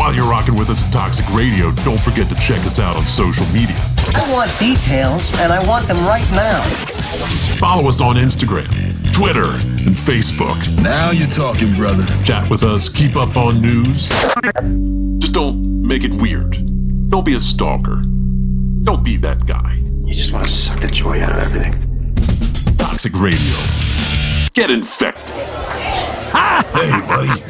While you're rocking with us at Toxic Radio, don't forget to check us out on social media. I want details, and I want them right now. Follow us on Instagram, Twitter, and Facebook. Now you're talking, brother. Chat with us, keep up on news. Just don't make it weird. Don't be a stalker. Don't be that guy. You just want to suck the joy out of everything. Toxic Radio. Get infected. Hey, buddy.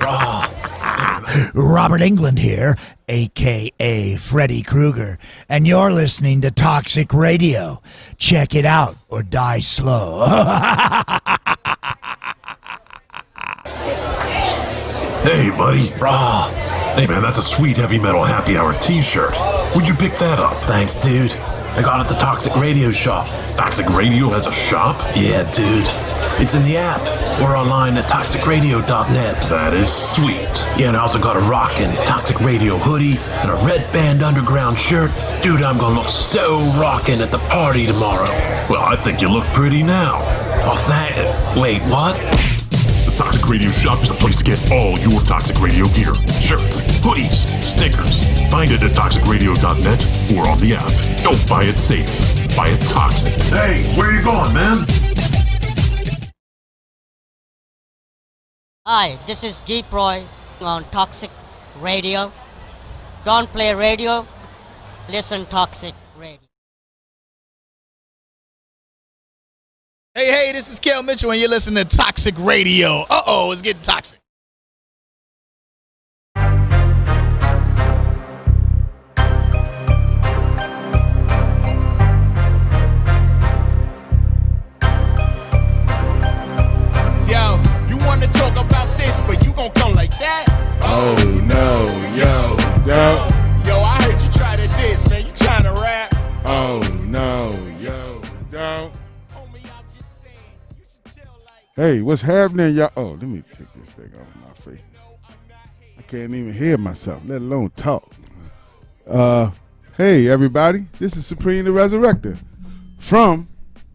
Robert England here, a.k.a. Freddy Krueger, and you're listening to Toxic Radio. Check it out or die slow. Hey, buddy. Hey, man, that's a sweet heavy metal happy hour t-shirt. Where'd you pick that up? Thanks, dude. I got it at the Toxic Radio shop. Toxic Radio has a shop? Yeah, dude. It's in the app. We're online at toxicradio.net. That is sweet. Yeah, and I also got a rockin' Toxic Radio hoodie and a Red Band Underground shirt. Dude, I'm gonna look so rockin' at the party tomorrow. Well, I think you look pretty now. Oh, wait, what? The Toxic Radio shop is a place to get all your Toxic Radio gear. Shirts, hoodies, stickers. Find it at toxicradio.net or on the app. Don't buy it safe. Buy it toxic. Hey, where you going, man? Hi, this is Deep Roy on Toxic Radio. Don't play radio, listen Toxic Radio. Hey, this is Kel Mitchell, and you're listening to Toxic Radio. Uh-oh, it's getting toxic. Yo, you want to talk about this, but you gon' come like that? Oh, no, yo. Yo, I heard you try to diss, man. You trying to rap? Oh, no, yo. Hey, what's happening, y'all? Oh, let me take this thing off my face. I can't even hear myself, let alone talk. Hey, everybody. This is Supreem the Resurrector from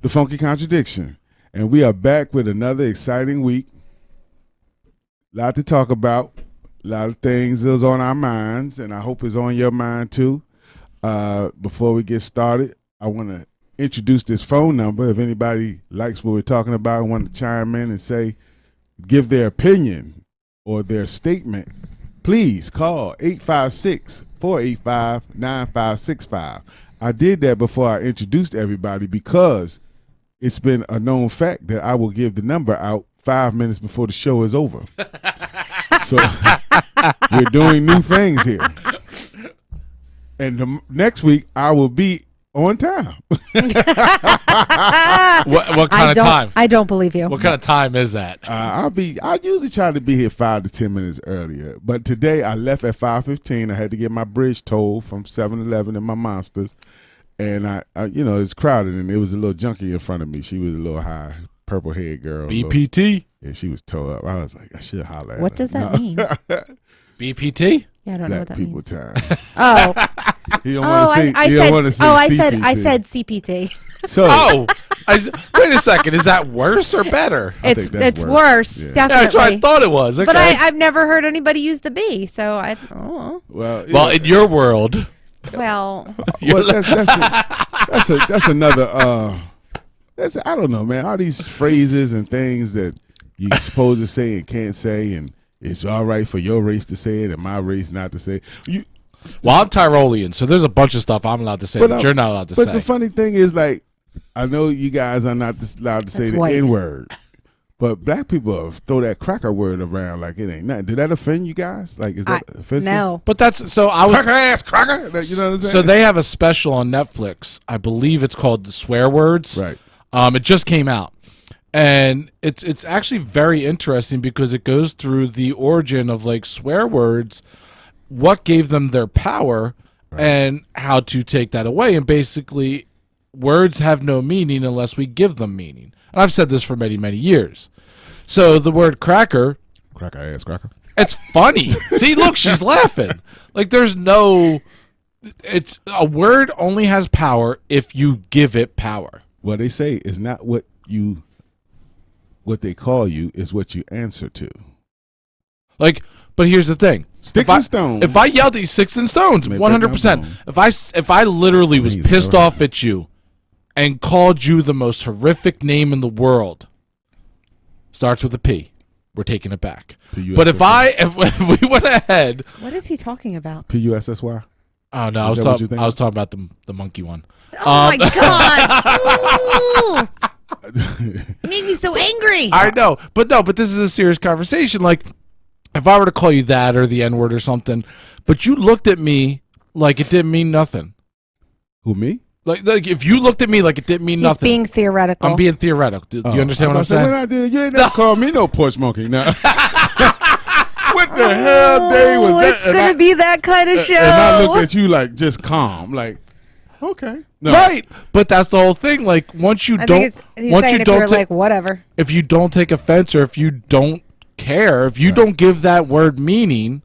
the Funky Contradiction. And we are back with another exciting week. A lot to talk about. A lot of things is on our minds, and I hope it's on your mind, too. Before we get started, I want to introduce this phone number. If anybody likes what we're talking about and want to chime in and say, give their opinion or their statement, please call 856-485-9565. I did that before I introduced everybody because it's been a known fact that I will give the number out 5 minutes before the show is over. So we're doing new things here. And next week I will be on time. What kind of time? I don't believe you. What kind of time is that? I usually try to be here 5 to 10 minutes earlier, but today I left at 5:15. I had to get my bridge towed from 7-Eleven and my Monsters, and I it's crowded and there was a little junkie in front of me. She was a little high, purple haired girl. BPT. Yeah, she was towed up. I was like, I should holler at her. What does that mean? BPT. Yeah, I don't know what that means. Black people time. Oh. You don't want to say. I said CPT. So. Wait a second. Is that worse or better? It's worse. Yeah. Definitely. Yeah, that's what I thought it was. Okay. But I've never heard anybody use the B. So I. Oh. Well, in your world. Well. That's another. I don't know, man. All these phrases and things that you're supposed to say and can't say, and it's all right for your race to say it and my race not to say it. Well, I'm Tyrolean, so there's a bunch of stuff I'm allowed to say that you're not allowed to say. But the funny thing is, like, I know you guys are not allowed to say the N-word, but black people throw that cracker word around like it ain't nothing. Did that offend you guys? Like, is that offensive? No. But that's so I was cracker ass cracker. You know what I'm saying? So they have a special on Netflix. I believe it's called The Swear Words. Right. It just came out. And it's actually very interesting because it goes through the origin of like swear words, what gave them their power, right, and how to take that away. And basically, words have no meaning unless we give them meaning. And I've said this for many, many years. So the word cracker. Cracker ass cracker. It's funny. See, look, she's laughing. Like there's no. It's a word only has power if you give it power. What they say is not what they call you, is what you answer to. Like, but here's the thing: Sticks and stones. If I yelled at you, sticks and stones, Make 100%. that known. If I literally was Please, pissed go off ahead. at you and called you the most horrific name in the world, starts with a P. We're taking it back. But if we went ahead, What is he talking about? PUSSY. oh no, I was that what you talking. think? I was talking about the monkey one. Oh my god! Ooh! Made me so angry. I know, but this is a serious conversation. Like, if I were to call you that or the N-word or something, but you looked at me like it didn't mean nothing. Who, me? Like if you looked at me like it didn't mean He's nothing. being theoretical. I'm being theoretical. Do you understand what I'm When saying? I did it, you ain't never called me no porch monkey. Now, what the hell day was that? It's gonna be that kind of show. And I looked at you like just calm, like okay, no. Right, but that's the whole thing. Like once you I don't, think it's, he's once saying you if don't you're take, like whatever. if you don't take offense or if you don't care, if you don't give that word meaning,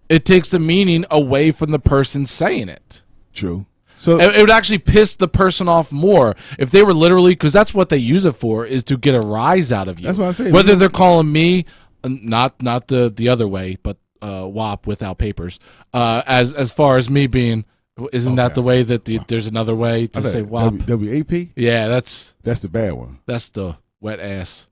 it takes the meaning away from the person saying it. True. So It would actually piss the person off more if they were literally, because that's what they use it for, is to get a rise out of you. That's what I say. Whether they're calling me, not the other way, but WAP without papers. As far as me being, isn't that the way that there's another way to say WAP? WAP. Yeah, that's the bad one. That's the wet ass.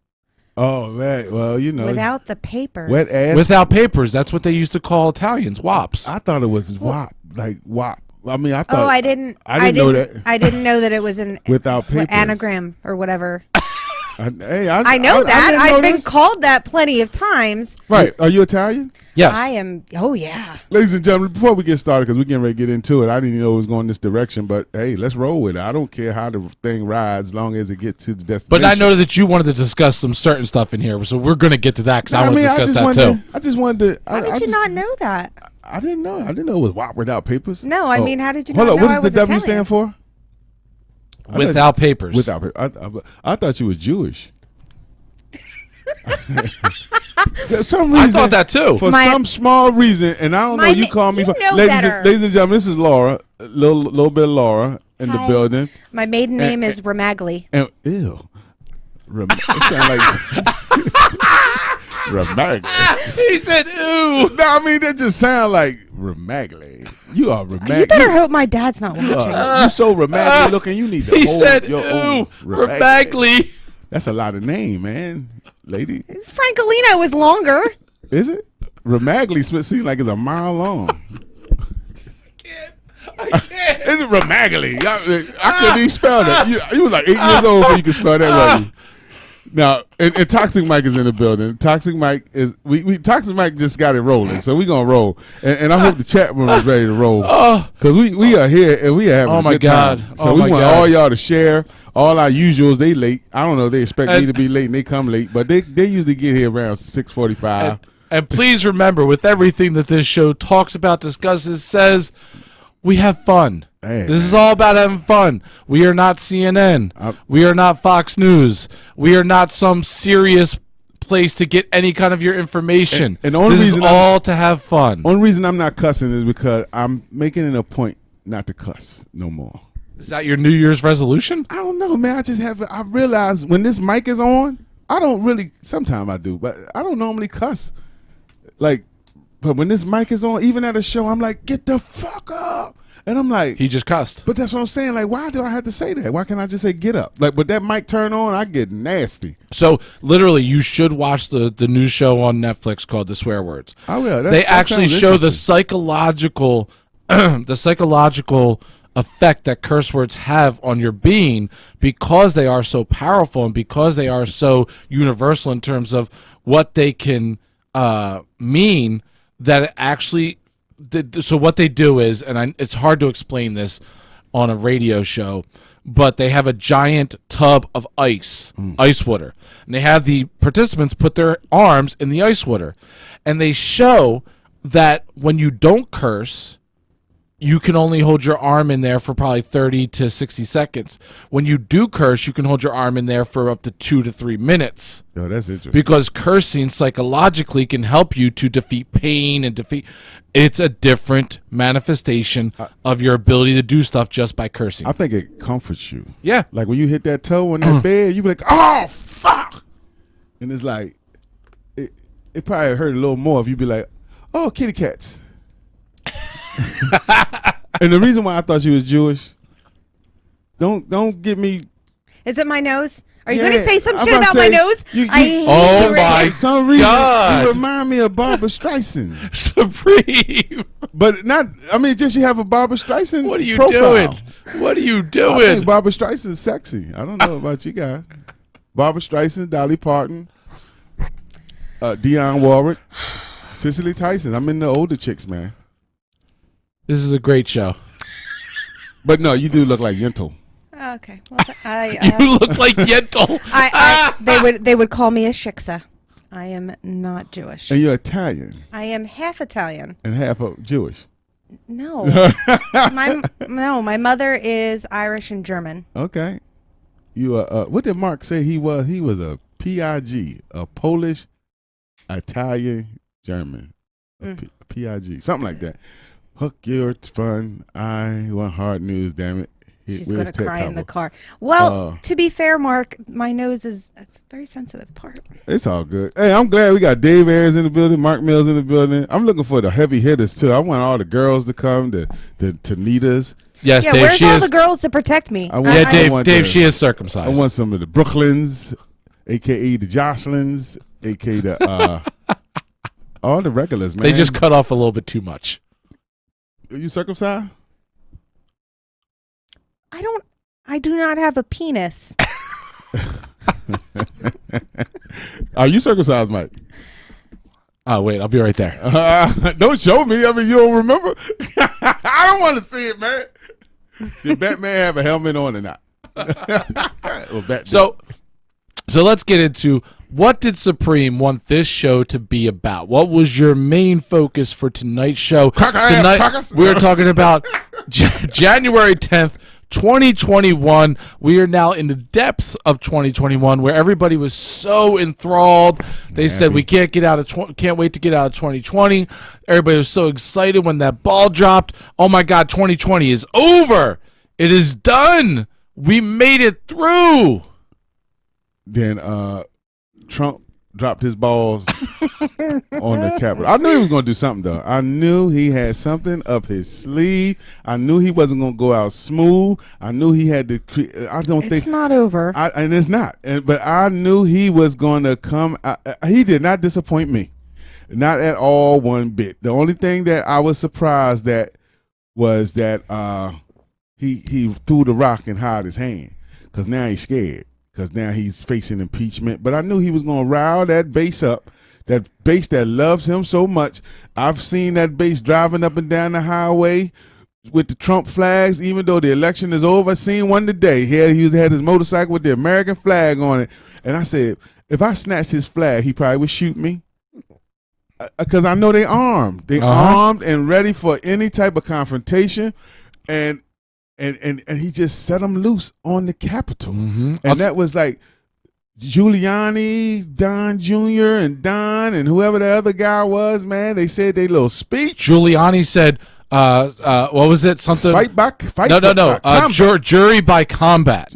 Oh man, well you know, Without the papers. wet ass. Without papers, that's what they used to call Italians, WAPs. I thought it was WAP, like WAP. I mean, I thought. Oh, I didn't know that. I didn't know that it was an Without papers. anagram or whatever. I know that. didn't know I've been this. called that plenty of times. Right. Are you Italian? Yes. I am. Oh yeah. Ladies and gentlemen, before we get started, because we're getting ready to get into it, I didn't even know it was going this direction, but hey, let's roll with it. I don't care how the thing rides, as long as it gets to the destination. But I know that you wanted to discuss some certain stuff in here, so we're going to get to that because I want to discuss that too. I just wanted to. How did you not know that? I didn't know. I didn't know it was WAP without papers. No, I mean, how did you Hold not on, know what I does was the W Italian? stand for? Without papers. Without papers. I thought you were Jewish. Some reason, I thought that too. For some small reason, and I don't know. You call me. you know ladies better. ladies and gentlemen, this is Laura. A little bit of Laura in the Hi. building. My maiden name is Ramagli. And ew, it sound like Ramagli. He said, "Ooh." No, I mean that just sound like Ramagli. You are Ramagli. You better hope my dad's not watching. You so Ramagli looking. You need to He hold said, your "Ooh, own Ramagli." That's a lot of name, man, lady. Francolino is longer. Is it? Ramagli seems like it's a mile long. I can't. It's Ramagli. I couldn't even spell that. You was like 8 years old before you could spell that right. Now, and Toxic Mike is in the building. Toxic Mike is Toxic Mike just got it rolling, so we gonna roll. And I hope the chat room is ready to roll because we are here and we are having a good time. So we want all y'all to share. All our usuals, they late. I don't know. They expect me to be late and they come late, but they usually get here around 6:45. And please remember, with everything that this show talks about, discusses, says, we have fun. Hey, this is all about having fun. We are not CNN. We are not Fox News. We are not some serious place to get any kind of your information. And the only this reason is all to have fun. Only reason I'm not cussing is because I'm making it a point not to cuss no more. Is that your New Year's resolution? I don't know, man. I realize when this mic is on, I don't really, sometimes I do, but I don't normally cuss. Like, but when this mic is on, even at a show, I'm like, get the fuck up. And I'm like, he just cussed. But that's what I'm saying. Like, why do I have to say that? Why can't I just say get up? Like, but that mic turn on, I get nasty. So literally, you should watch the new show on Netflix called The Swear Words. I will. They actually show the psychological, effect that curse words have on your being because they are so powerful and because they are so universal in terms of what they can mean. That it actually. So what they do is, and it's hard to explain this on a radio show, but they have a giant tub of ice water, and they have the participants put their arms in the ice water, and they show that when you don't curse, you can only hold your arm in there for probably 30 to 60 seconds. When you do curse, you can hold your arm in there for up to 2 to 3 minutes. Oh, that's interesting. Because cursing psychologically can help you to defeat pain and it's a different manifestation of your ability to do stuff just by cursing. I think it comforts you. Yeah. Like when you hit that toe on that bed, you be like, oh, fuck. And it's like, it probably hurt a little more if you'd be like, "Oh, kitty cats." And the reason why I thought you was Jewish, don't get me. Is it my nose? Are you Yeah, going to say some I'm shit about about to my say, nose? I hate Oh you right my now. For some reason, God. you remind me of Barbara Streisand. Supreme. But not. I mean, just you have a Barbara Streisand. What are you profile. doing? What are you I doing? think Barbara Streisand is sexy. I don't know about you guys. Barbara Streisand, Dolly Parton, Dionne Warwick, Cicely Tyson. I'm in the older chicks, man. This is a great show. But no, you do look like Yentl. Okay. Well, You look like Yentl. they would call me a shiksa. I am not Jewish. And you're Italian I am half Italian. and half Jewish. No. My mother is Irish and German. Okay. You what did Mark say he was? He was a PIG, a Polish, Italian, German. PIG, something like that. Hook your fun. I want hard news, damn it. She's Where's going to Ted cry in the Koppel? car. Well, to be fair, Mark, my nose it's a very sensitive part. It's all good. Hey, I'm glad we got Dave Ayers in the building, Mark Mills in the building. I'm looking for the heavy hitters too. I want all the girls to come, the Tanitas. Yes, Yeah, Dave. where's She all is. the girls to protect me? Yeah, Dave. want Dave. the- She is I circumcised. want some of the Brooklyns, aka the Jocelyn's, aka the all the regulars, man. They just cut off a little bit too much. Are you circumcised? I do not have a penis. Are you circumcised, Mike? Oh wait, I'll be right there. Don't show me. I mean, you don't remember? I don't want to see it, man. Did Batman have a helmet on or not? Well, So let's get into what did Supreme want this show to be about? What was your main focus for tonight's show? Tonight we're talking about January 10th, 2021. We are now in the depths of 2021, where everybody was so enthralled. They said we can't get out of can't wait to get out of 2020. Everybody was so excited when that ball dropped. Oh my God, 2020 is over. It is done. We made it through. Then Trump dropped his balls on the Capitol. I knew he was going to do something, though. I knew he had something up his sleeve. I knew he wasn't going to go out smooth. I knew he had to. It's not over. And it's not. But I knew he was going to come. He did not disappoint me, not at all, one bit. The only thing that I was surprised at was that he threw the rock and hid his hand, because now he's scared. Because now he's facing impeachment. But I knew he was going to rile that base up, that base that loves him so much. I've seen that base driving up and down the highway with the Trump flags, even though the election is over. I seen one today. He had his motorcycle with the American flag on it. And I said, if I snatched his flag, he probably would shoot me. Because I know they armed. They armed and ready for any type of confrontation. And he just set them loose on the Capitol. Mm-hmm. And that was like Giuliani, Don Jr., and Don, and whoever the other guy was, man. They said they little speech. Giuliani said, what was it? Something. Jury by combat.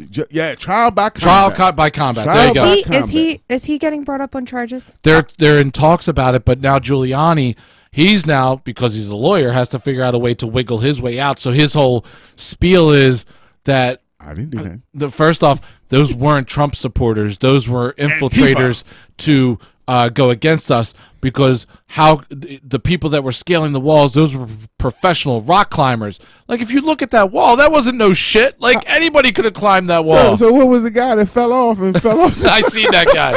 Trial by combat. Trial by combat. There you go. Is he getting brought up on charges? They're in talks about it, but now Giuliani, he's now, because he's a lawyer, has to figure out a way to wiggle his way out. So his whole spiel is that I didn't do that. First off, those weren't Trump supporters; those were infiltrators to go against us. Because the people that were scaling the walls, those were professional rock climbers. Like, if you look at that wall, that wasn't no shit. Like, anybody could have climbed that wall. So what was the guy that fell off and fell off? I seen that guy.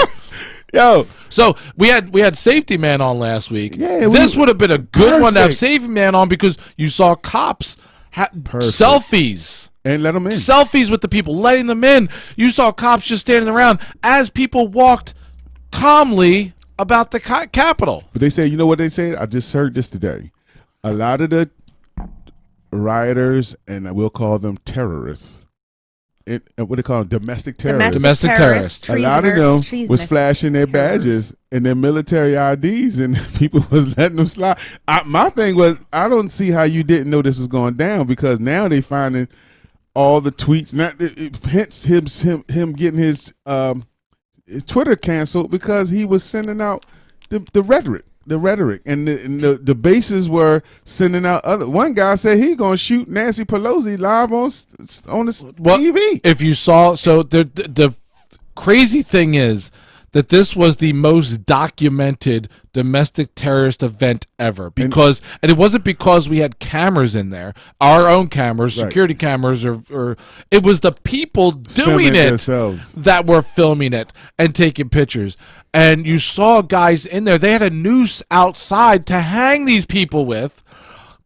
Yo. So we had Safety Man on last week. Yeah, this would have been a good one to have Safety Man on, because you saw cops selfies. And let them in. Selfies with the people, letting them in. You saw cops just standing around as people walked calmly about the Capitol. But they say, you know what they said? I just heard this today. A lot of the rioters, and we'll call them terrorists, what they call them, domestic terrorists. Domestic terrorists. A lot of them was flashing their badges and their military IDs, and people was letting them slide. My thing was, I don't see how you didn't know this was going down, because now they finding all the tweets. Hence him getting his Twitter canceled, because he was sending out the rhetoric, and the bases were sending out other. One guy said he gonna shoot Nancy Pelosi live on the TV. If you saw, so the crazy thing is that this was the most documented domestic terrorist event ever, because and it wasn't because we had cameras in there, our own cameras, security cameras, or it was the people doing it themselves that were filming it and taking pictures. And you saw guys in there, they had a noose outside to hang these people with,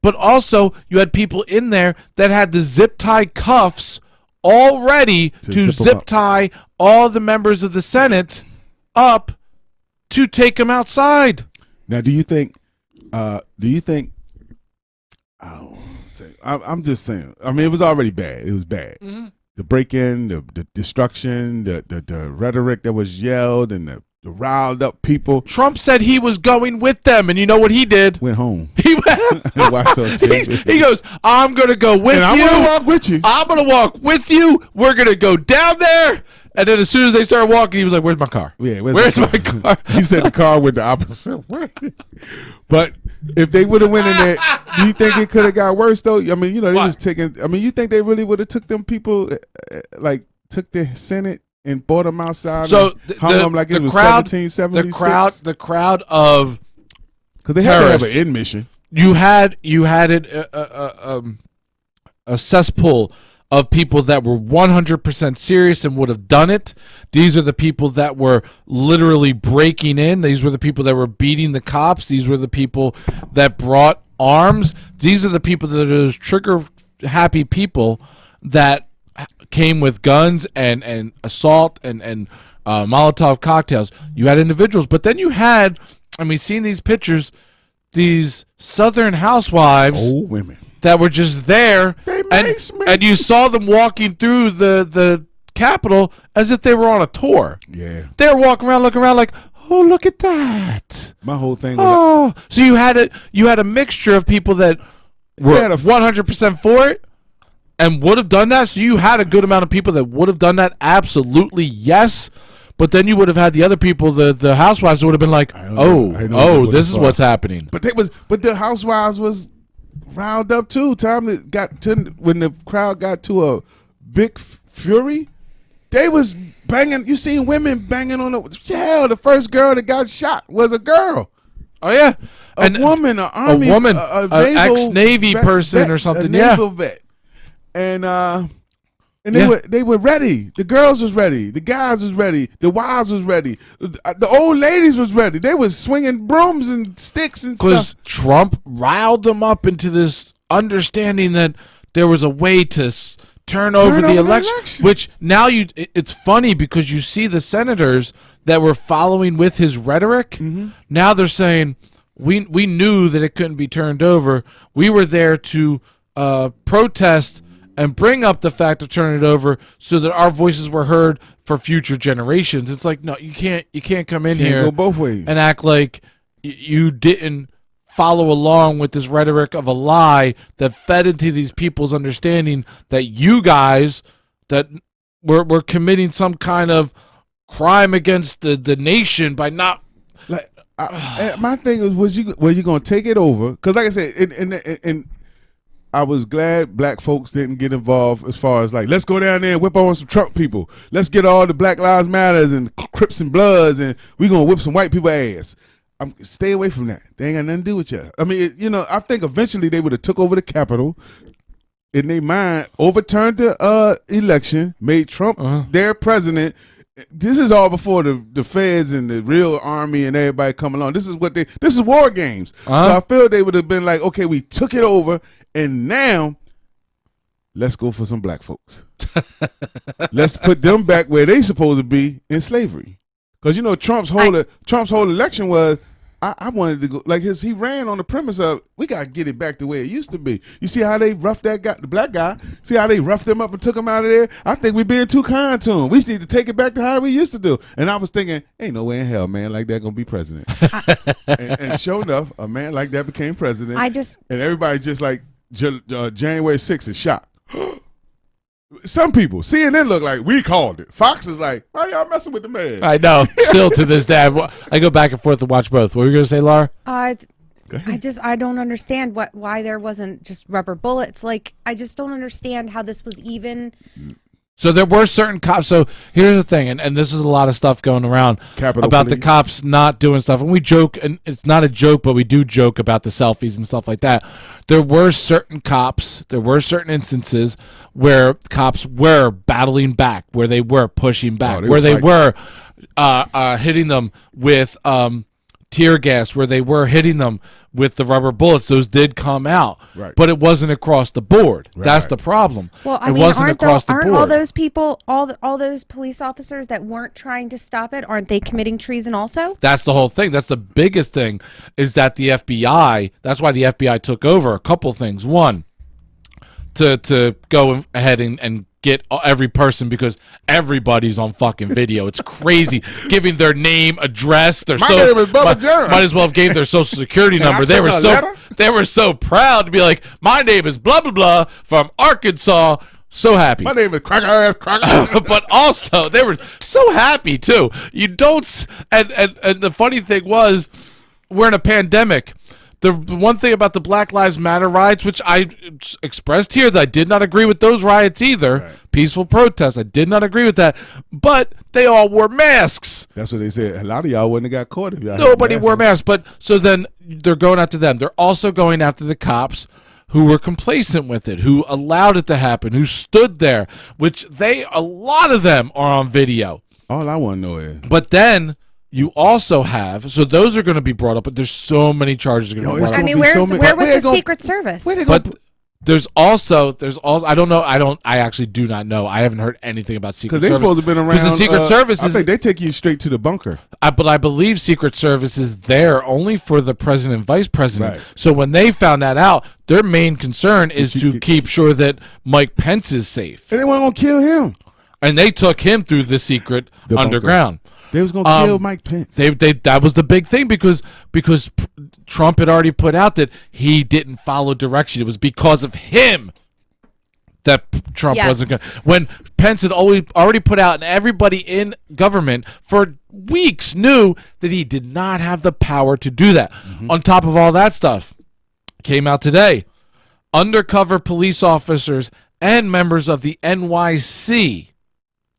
but also you had people in there that had the zip tie cuffs all ready to zip tie all the members of the Senate up to take them outside. Now, do you think I'm just saying, I mean, it was already bad. It was bad. Mm-hmm. The break-in, the destruction, the rhetoric that was yelled, and the riled up people. Trump said he was going with them, and you know what he did? Went home. He went. Watched on TV. He goes, I'm going to go with you. I'm going to walk with you. I'm going to walk with you. We're going to go down there. And then as soon as they started walking, he was like, where's my car? Yeah, where's my car? He said the car went the opposite way. But if they would have went in there, do you think it could have got worse, though? I mean, you know, they was taking, I mean, you think they really would have took them people, like, took the Senate and brought them outside so and hung them like it was crowd, 1776? The crowd of because they had to have an end mission. You had it a cesspool of people that were 100% serious and would have done it. These are the people that were literally breaking in. These were the people that were beating the cops. These were the people that brought arms. These are the people that are those trigger-happy people that came with guns and assault and Molotov cocktails. You had individuals, but then you had, I mean, seeing these pictures, these Southern housewives, old women that were just there, and you saw them walking through the Capitol as if they were on a tour. Yeah, they were walking around, looking around like, oh, look at that. My whole thing was so you had a mixture of people that were 100% for it and would have done that. So you had a good amount of people that would have done that. Absolutely, yes. But then you would have had the other people, the housewives, would have been like, this is what's happening. But the housewives was riled up too. When the crowd got to a big fury, they was banging. You seen women banging on the first girl that got shot was a girl. Oh yeah, a woman, an army, a woman, an ex-Navy person or something. A naval vet, and they were ready. The girls was ready. The guys was ready. The wives was ready. The old ladies was ready. They was swinging brooms and sticks and stuff. Because Trump riled them up into this understanding that there was a way to turn over the election. Which now it's funny because you see the senators that were following with his rhetoric. Mm-hmm. Now they're saying we knew that it couldn't be turned over. We were there to protest and bring up the fact of turning it over so that our voices were heard for future generations. It's like, no, you can't come in here go both ways and act like you didn't follow along with this rhetoric of a lie that fed into these people's understanding that you guys that were committing some kind of crime against the nation by not. Like my thing was you going to take it over? Because like I said, and I was glad black folks didn't get involved as far as like, let's go down there and whip on some Trump people. Let's get all the Black Lives Matters and Crips and Bloods and we're going to whip some white people ass. Stay away from that. They ain't got nothing to do with you. I mean, I think eventually they would have took over the Capitol in their mind, overturned the election, made Trump their president. This is all before the feds and the real army and everybody come along. This is war games. So I feel they would have been like, okay, we took it over. And now, let's go for some black folks. Let's put them back where they supposed to be in slavery. Because Trump's whole election was, I wanted to go like he ran on the premise of we gotta get it back the way it used to be. You see how they roughed that guy, the black guy? See how they roughed him up and took him out of there? I think we're being too kind to him. We just need to take it back to how we used to do. And I was thinking, ain't no way in hell, man, like that gonna be president. and sure enough, a man like that became president. And everybody just like January 6th is shot. Some people, CNN look like we called it. Fox is like, why y'all messing with the man? I know. Still to this day, I go back and forth and watch both. What were you going to say, Laura? I don't understand why there wasn't just rubber bullets. Like, I just don't understand how this was even. So there were certain cops. So here's the thing, and this is a lot of stuff going around about the cops not doing stuff. And we joke, and it's not a joke, but we do joke about the selfies and stuff like that. There were certain cops, there were certain instances where cops were battling back, where they were pushing back, where they were hitting them with tear gas, where they were hitting them with the rubber bullets. Those did come out, but it wasn't across the board. That's the problem. Well, I it mean, wasn't across the board. all those people, all those police officers that weren't trying to stop it, aren't they committing treason also? That's the whole thing. That's the biggest thing, is that the FBI, that's why the FBI took over. A couple things. One, to go ahead and get every person, because everybody's on fucking video. It's crazy. Giving their name, address, their name is Bubba John. Might as well have gave their social security number. They were so proud to be like, my name is blah blah blah from Arkansas. So happy. My name is Cracker. But also they were so happy too. You don't and the funny thing was, we're in a pandemic. The one thing about the Black Lives Matter riots, which I expressed here, that I did not agree with those riots either. Right. Peaceful protests, I did not agree with that. But they all wore masks. That's what they said. A lot of y'all wouldn't have got caught if y'all Nobody wore masks. But so then they're going after them. They're also going after the cops who were complacent with it, who allowed it to happen, who stood there, which a lot of them are on video. All I want to know is. But then you also have, so those are going to be brought up, but there's so many charges going to be brought up. I mean, where was the Secret Service? But there's also, I don't know, I actually do not know. I haven't heard anything about Secret Service. Because they're supposed to have been around. Because the Secret Service I think they take you straight to the bunker. But I believe Secret Service is there only for the president and vice president. Right. So when they found that out, their main concern is to keep sure that Mike Pence is safe. And they weren't going to kill him. And they took him through the secret underground. They was going to kill Mike Pence. That was the big thing, because Trump had already put out that he didn't follow direction. It was because of him that Trump wasn't going to. When Pence had already put out, and everybody in government for weeks knew that he did not have the power to do that. Mm-hmm. On top of all that stuff, came out today, undercover police officers and members of the NYC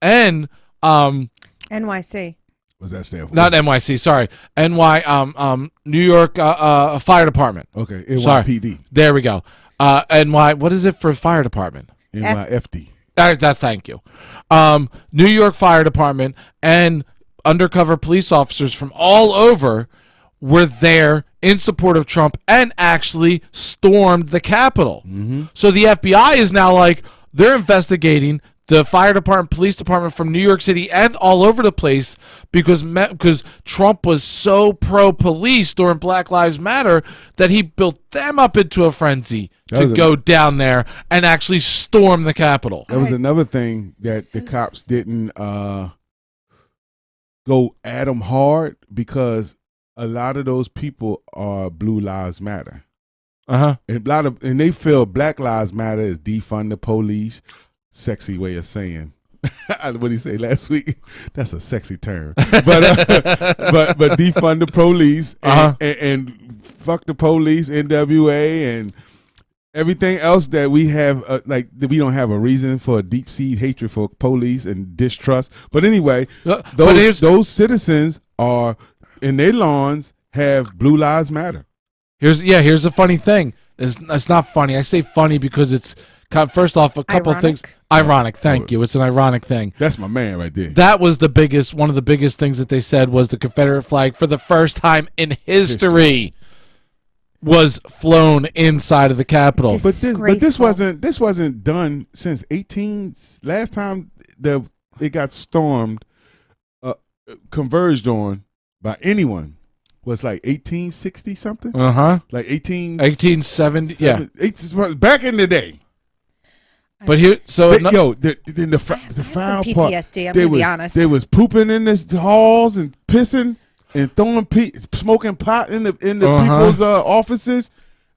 and NYC. What's that stand for? Not NYC, sorry. New York Fire Department. Okay, NYPD. Sorry. There we go. What is it for fire department? NYFD. Thank you. New York Fire Department and undercover police officers from all over were there in support of Trump and actually stormed the Capitol. Mm-hmm. So the FBI is now like, they're investigating the fire department, police department from New York City and all over the place because Trump was so pro-police during Black Lives Matter that he built them up into a frenzy to go down there and actually storm the Capitol. That was another thing that the cops didn't go at them hard, because a lot of those people are Blue Lives Matter. Uh-huh. And they feel Black Lives Matter is defund the police. Sexy way of saying. What did he say last week? That's a sexy term. But defund the police and fuck the police, NWA, and everything else that we have. We don't have a reason for a deep seed hatred for police and distrust. But anyway, those citizens are in their lawns have Blue Lives Matter. Here's the funny thing. It's not funny. I say funny because it's. First off, a couple things. Ironic, thank you. It's an ironic thing. That's my man right there. That was one of the biggest things that they said was the Confederate flag for the first time in history was flown inside of the Capitol. But this wasn't done since last time it got stormed, converged on by anyone. Was like 1860 something? Like 1870. Yeah, back in the day. But here, the foul part, PTSD. I'm gonna be honest. They was pooping in the halls and pissing and throwing smoking pot in the people's offices.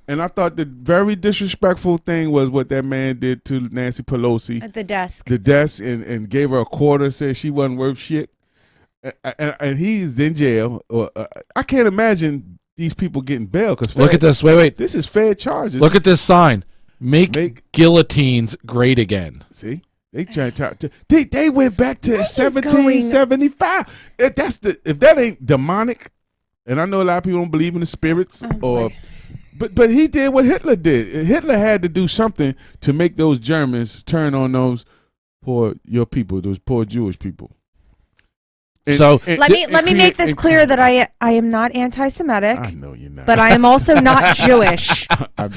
And I thought the very disrespectful thing was what that man did to Nancy Pelosi. At the desk. The desk and gave her a quarter, said she wasn't worth shit. And he's in jail. I can't imagine these people getting bail. Cause Look at this. Wait. This is fair charges. Look at this sign. Make guillotines great again. See? They went back to 1775. If that ain't demonic, and I know a lot of people don't believe in the spirits, but he did what Hitler did. Hitler had to do something to make those Germans turn on those poor Jewish people. Let me make this clear that I am not anti-Semitic. I know you're not, but I am also not Jewish. I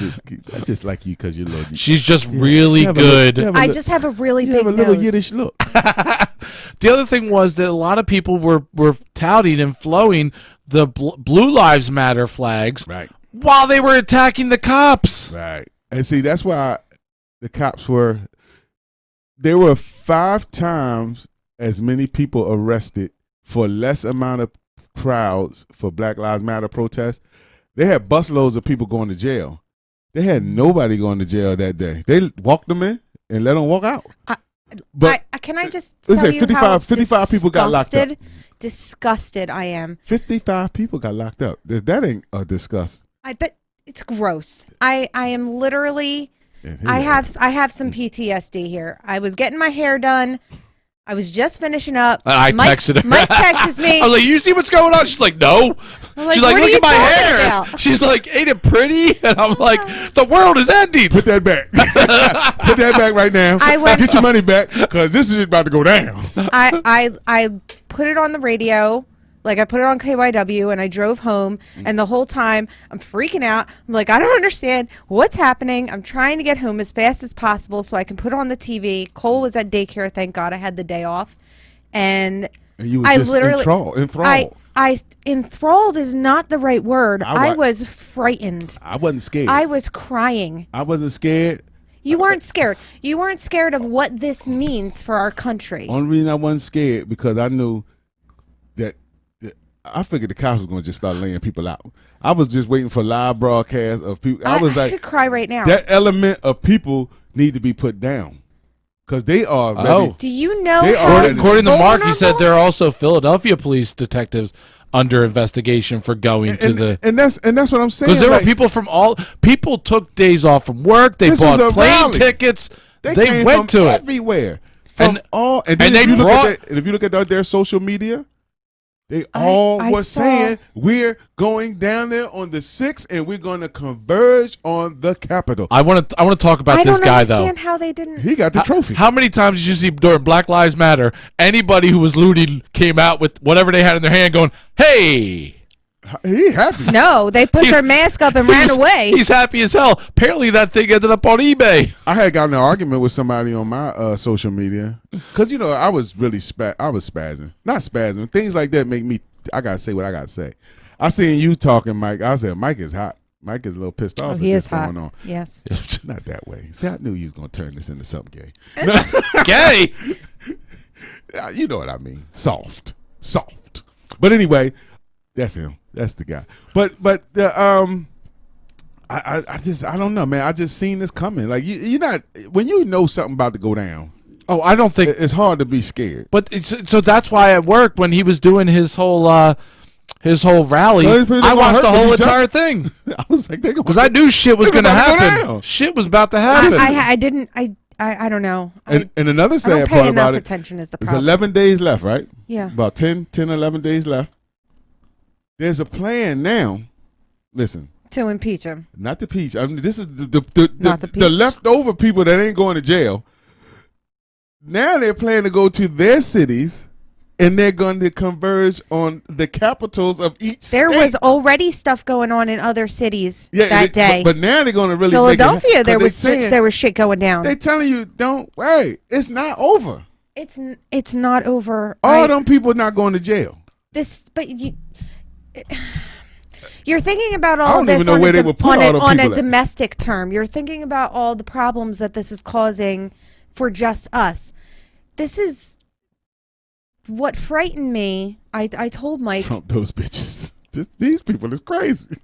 just like you because you're little. She's just really good. I just have a really big nose. Little Yiddish look. The other thing was that a lot of people were touting and flowing the Blue Lives Matter flags, right, while they were attacking the cops. Right, and see that's why the cops were. There were 5 times as many people arrested for less amount of crowds for Black Lives Matter protests. They had busloads of people going to jail. They had nobody going to jail that day. They walked them in and let them walk out. Can I just tell you 55 people got locked up. Disgusted I am. 55 people got locked up. That ain't a disgust. It's gross. I am literally. I have some PTSD here. I was getting my hair done. I was just finishing up. I texted her. Mike texts me. I was like, "You see what's going on?" She's like, "No." She's like, "Look at my hair." About? She's like, "Ain't it pretty?" And I'm like, "The world is ending." Put that back. Put that back right now. Get your money back because this is about to go down. I put it on the radio. Like, I put it on KYW, and I drove home, and the whole time, I'm freaking out. I'm like, I don't understand what's happening. I'm trying to get home as fast as possible so I can put on the TV. Cole was at daycare. Thank God I had the day off. And you were just enthralled. Enthralled is not the right word. I was frightened. I wasn't scared. I was crying. I wasn't scared. You weren't scared. You weren't scared of what this means for our country. Only reason I wasn't scared because I knew that I figured the cops was going to just start laying people out. I was just waiting for live broadcasts of people. I could cry right now. That element of people need to be put down because they are ready. Do you know? According to Mark, he said there are also Philadelphia police detectives under investigation for going to the. And that's what I'm saying. Because there were people took days off from work. They bought plane tickets. They went to everywhere. And if you look at their social media. They all were saying we're going down there on the 6th and we're going to converge on the Capitol. I want to talk about this guy though. I don't understand how they didn't. He got the trophy. How many times did you see during Black Lives Matter anybody who was looting came out with whatever they had in their hand going, "Hey"? He happy. No, they put their mask up and ran away. He's happy as hell. Apparently that thing ended up on eBay. I had gotten an argument with somebody on my social media because I was really I was spazzing, not spazzing. Things like that make me. I gotta say what I gotta say. I seen you talking, Mike. I said Mike is hot. Mike is a little pissed off. He is hot. Going on. Yes. Not that way. See, I knew you was gonna turn this into something gay. Gay. You know what I mean? Soft. But anyway, that's him. That's the guy. But I don't know, man. I just seen this coming. Like you're not when you know something about to go down. Oh, I don't think it's hard to be scared. But so that's why at work when he was doing his whole rally, I watched the whole entire thing. I was like, because I knew shit was going to happen. Shit was about to happen. I don't know. And another sad part about it, is there's 11 days left, right? Yeah. About 10, 11 days left. There's a plan now. Listen. To impeach him. Not to impeach. I mean, this is the leftover people that ain't going to jail. Now they're planning to go to their cities, and they're going to converge on the capitals of each state. There was already stuff going on in other cities that day. But now they're going to really Philadelphia, there was shit going down. They're telling you, don't worry, it's not over. It's not over. All them people not going to jail. You're thinking about all this on a domestic term. You're thinking about all the problems that this is causing for just us. This is what frightened me. I told Mike. Trump those bitches. These people is crazy.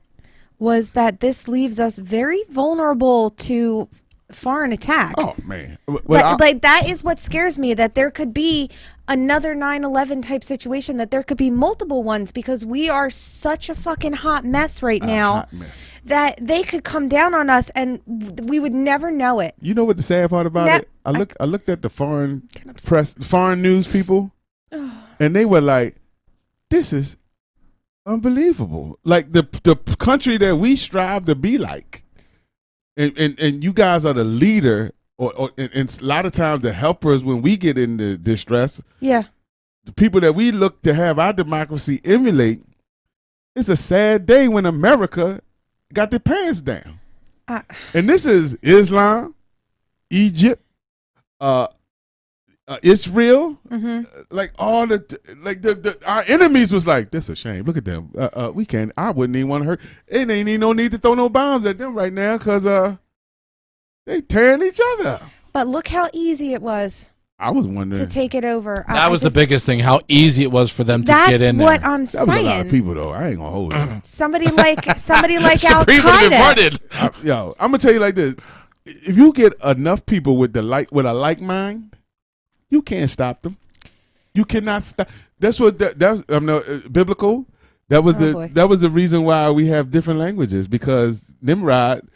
was that this leaves us very vulnerable to foreign attack. Oh man, like that is what scares me, that there could be another 9/11 type situation, that there could be multiple ones, because we are such a fucking hot mess right now that they could come down on us and we would never know it. You know what the sad part about it? I looked at the foreign press, the foreign news people, and they were like, "This is unbelievable!" Like the country that we strive to be like. And you guys are the leader, and a lot of times the helpers when we get into distress. Yeah. The people that we look to have our democracy emulate. It's a sad day when America got their pants down. And this is Islam, Egypt, Israel, like all our enemies was like, "That's a shame. Look at them. We can't. I wouldn't even want to hurt. It ain't even no need to throw no bombs at them right now because they tearing each other up." But look how easy it was. I was wondering to take it over. That was the biggest thing. How easy it was for them to get in there. That's what I'm saying. That was a lot of people, though. I ain't gonna hold it. Somebody like Al Qaeda. Yo, I'm gonna tell you like this: if you get enough people with a like mind, you can't stop them. You cannot stop. That's what that's biblical. That was the reason why we have different languages, because Nimrod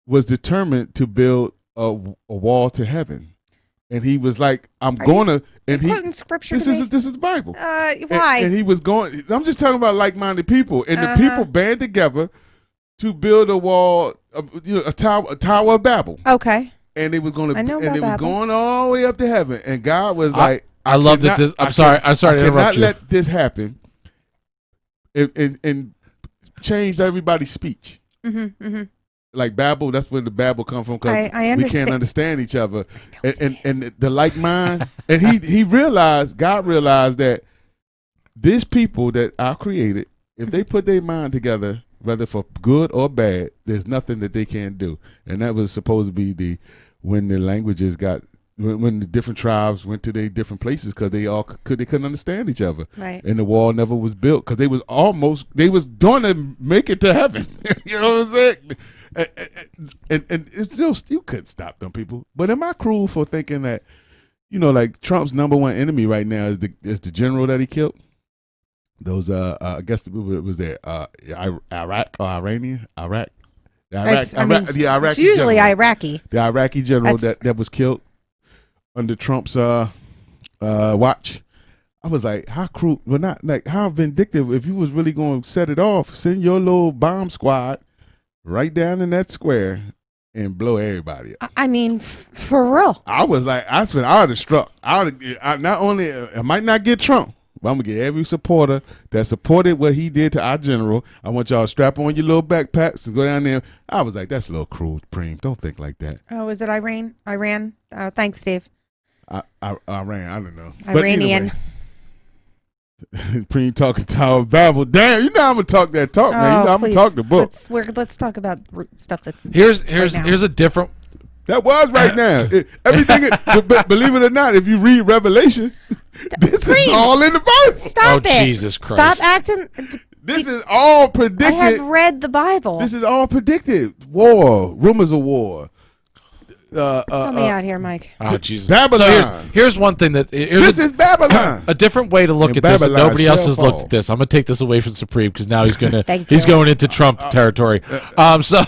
was determined to build a wall to heaven, and he was like, "I'm gonna." And quoting scripture. This is the Bible. Why? And he was going. I'm just talking about like-minded people, and the people band together to build a wall, a tower of Babel. Okay. And it was going to, and it was Babel. going all the way up to heaven. And God was like, I love that this. I'm sorry to interrupt you. Not let this happen. And changed everybody's speech. Like Babel, that's where the Babel come from. Because we can't understand each other. And the like mind. And God realized that these people that I created, if they put their mind together, whether for good or bad, there's nothing that they can't do. And that was supposed to be when the languages when the different tribes went to their different places, because they couldn't understand each other. Right. And the wall never was built because they was going to make it to heaven. You know what I'm saying? And it's still, you couldn't stop them people. But am I cruel for thinking that, like Trump's number one enemy right now is the general that he killed? Those I guess it was there Iraq or Iranian Iraq. The Iraqi. It's usually general, Iraqi. The Iraqi general that was killed under Trump's watch. I was like, how cruel? Well, not like how vindictive. If you was really going to set it off, send your little bomb squad right down in that square and blow everybody up. I mean, for real. I was like, I would have struck. I not only I might not get Trump, but I'm going to get every supporter that supported what he did to our general. I want y'all to strap on your little backpacks and go down there. I was like, that's a little cruel, Supreem. Don't think like that. Oh, is it Iran? Thanks, Dave. Iran, I don't know. Iranian. Supreem talking Tower of Babel. Damn, I'm going to talk that talk, man. I'm going to talk the book. Let's talk about stuff that's Here's a different... That was right now. Everything, believe it or not, if you read Revelation, this is all in the Bible. Stop it. Jesus Christ. Stop acting. This is all predicted. I have read the Bible. This is all predicted. War, rumors of war. Help me out here, Mike. Oh, Jesus. Babylon. So here's one thing that... This is Babylon. A different way to look at this, and nobody else has looked at this. I'm going to take this away from Supreme, because now he's going into Trump territory. So...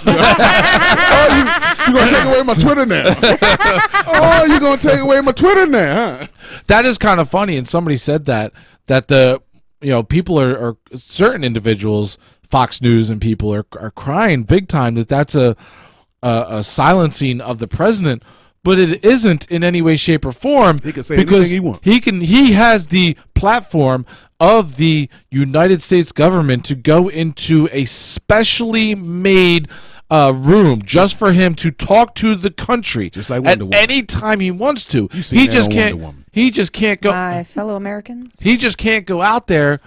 You're going to take away my Twitter now. You're going to take away my Twitter now, huh? That is kind of funny, and somebody said that the people are certain individuals, Fox News and people are crying big time that's a silencing of the president, but it isn't in any way, shape, or form. He can say anything he wants. He has the platform of the United States government to go into a specially made room just for him to talk to the country, just like Wonder Woman, any time he wants to. He just can't go. My fellow Americans. He just can't go out there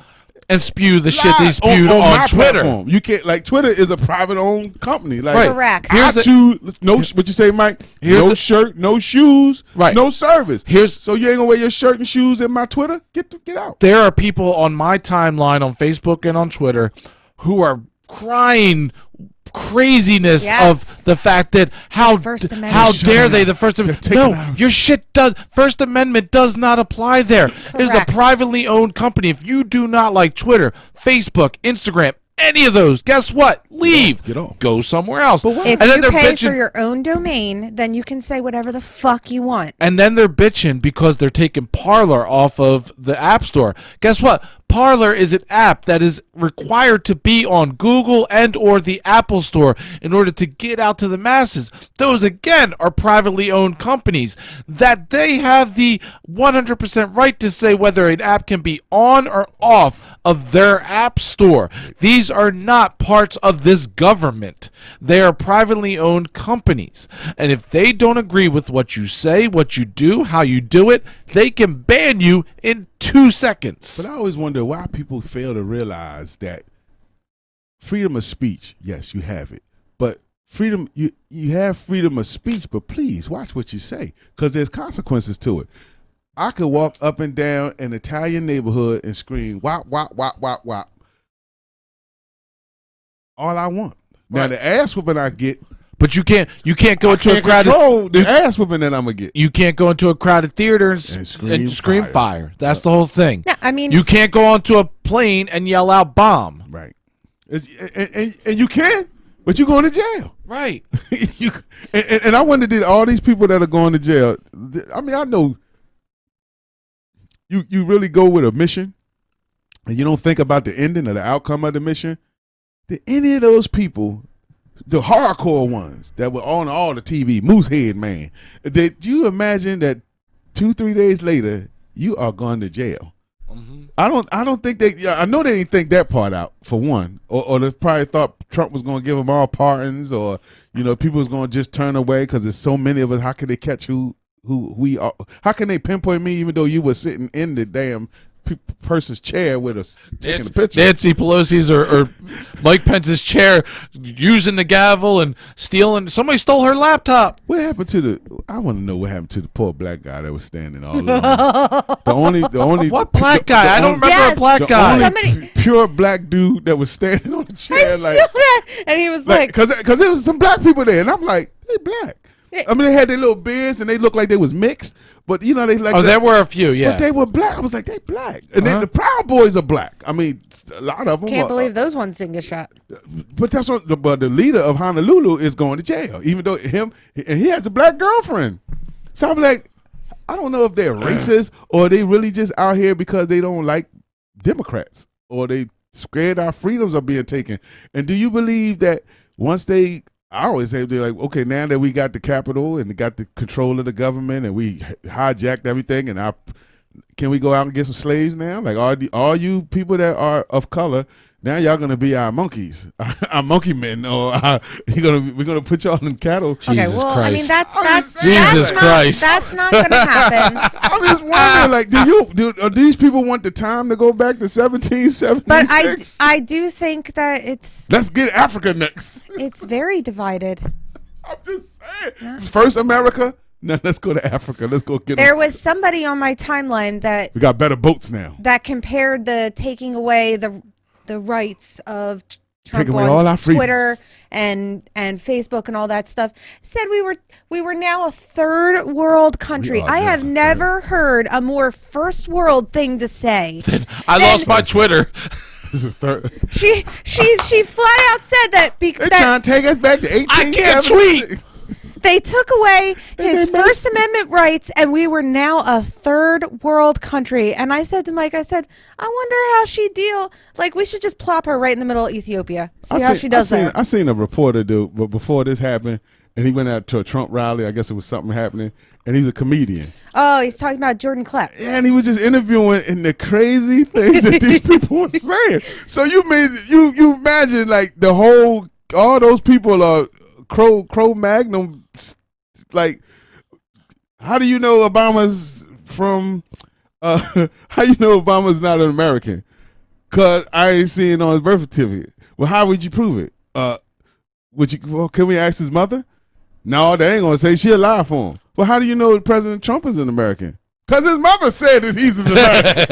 and spew the shit they spewed on Twitter. Platform. You can't, like, Twitter is a private-owned company. Like, correct. What you say, Mike? No shirt, no shoes, no service. So you ain't gonna wear your shirt and shoes in my Twitter? Get out. There are people on my timeline on Facebook and on Twitter who are crying craziness Yes. of the fact that how First Amendment. how dare they the First Amendment? No, out. your shit does. First Amendment does not apply there. It is a Correct. privately owned company. If you do not like Twitter, Facebook, Instagram, any of those, guess what? Leave. Get off. Go somewhere else. If and then you they're pay bitching. for your own domain, then you can say whatever the fuck you want. And then they're bitching because they're taking Parler off of the App Store. Guess what? Parler is an app that is required to be on Google and or the Apple Store in order to get out to the masses. Those, again, are privately owned companies that they have the 100% right to say whether an app can be on or off of their app store. These are not parts of this government. They are privately owned companies. And if they don't agree with what you say, what you do, how you do it, they can ban you in 2 seconds. But I always wonder why people fail to realize that freedom of speech, yes, you have it. But freedom, you have freedom of speech, but please watch what you say, because there's consequences to it. I could walk up and down an Italian neighborhood and scream, wop, wop, wop, wop, wop. All I want. Now, Right. the ass whooping I get, But you can't go into a crowded control the ass whooping that I'm going to get. you can't go into a crowded theater and scream fire. fire. That's the whole thing. No, I mean, You can't go onto a plane and yell out bomb. Right. And you can, but you're going to jail. Right. And I wonder, did all these people that are going to jail, I mean, I know you really go with a mission and you don't think about the ending or the outcome of the mission. Did any of those people, the hardcore ones that were on all the TV, Moosehead Man, did you imagine that 2-3 days later you are going to jail? Mm-hmm. I don't think they. I know they didn't think that part out, for one, or they probably thought Trump was going to give them all pardons, or people was going to just turn away because there's so many of us. How can they catch who we are? How can they pinpoint me even though you were sitting in the damn person's chair with us taking a picture? Nancy Pelosi's or Mike Pence's chair, using the gavel and stealing. Somebody stole her laptop. What happened to I want to know what happened to the poor black guy that was standing all alone. the only What black guy? I don't remember Yes. a black the guy. only Somebody- pure black dude that was standing on the chair, I like, saw that, and he was like, because there was some black people there, and I'm like, they black. I mean, they had their little beards and they looked like they was mixed, but they like. Oh, there were a few, yeah. But they were black. I was like, they black, and then the Proud Boys are black. I mean, a lot of them. can't believe those ones didn't get shot. But that's what. But the leader of Honolulu is going to jail, even though he has a black girlfriend. So I'm like, I don't know if they're racist or they really just out here because they don't like Democrats or they scared our freedoms are being taken. And do you believe that once they? I always say they're like, okay, now that we got the Capitol and got the control of the government and we hijacked everything, and can we go out and get some slaves now? Like all you people that are of color, now y'all gonna be our monkeys, our monkey men, or we're gonna put y'all in cattle. Okay, Jesus well, Christ. I mean that's Jesus not, Christ. That's not going to happen. I'm just wondering, like, do these people want the time to go back to 1776? But I do think that Let's get Africa next. it's very divided. I'm just saying. Yeah. First America. Now let's go to Africa. Let's go get. There was somebody on my timeline that we got better boats now. That compared the taking away the rights of Trump Taking away all our on freedoms. Twitter and Facebook and all that stuff. Said we were now a third world country. I have never heard a more first world thing to say. I lost my Twitter. This is third. She flat out said that They're trying to take us back to 1876. I can't tweet. they took away his First Amendment rights, and we were now a third world country. And I said to Mike, I wonder how she'd deal. Like, we should just plop her right in the middle of Ethiopia. See how she does there. I seen a reporter but before this happened, and he went out to a Trump rally. I guess it was something happening, and he's a comedian. Oh, he's talking about Jordan Klepp. Yeah, and he was just interviewing and the crazy things that these people were saying. So you imagine like all those people are Crow Magnum. Like, how do you know Obama's from? How you know Obama's not an American? Cause I ain't seen it on his birth certificate. Well, how would you prove it? Can we ask his mother? No, they ain't gonna say she alive for him. Well, how do you know President Trump is an American? Because his mother said that he's an American.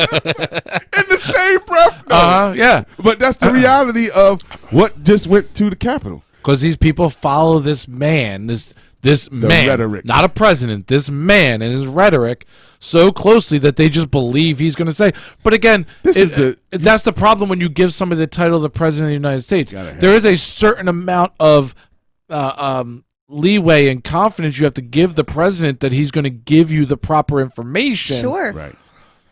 In the same breath. No. Yeah. Yeah. But that's the reality of what just went to the Capitol. Because these people follow this man, this man, rhetoric. not a president, this man and his rhetoric so closely that they just believe he's going to say. But again, that's the problem when you give somebody the title of the president of the United States. There is a certain amount of leeway and confidence you have to give the president that he's going to give you the proper information. Sure. Right.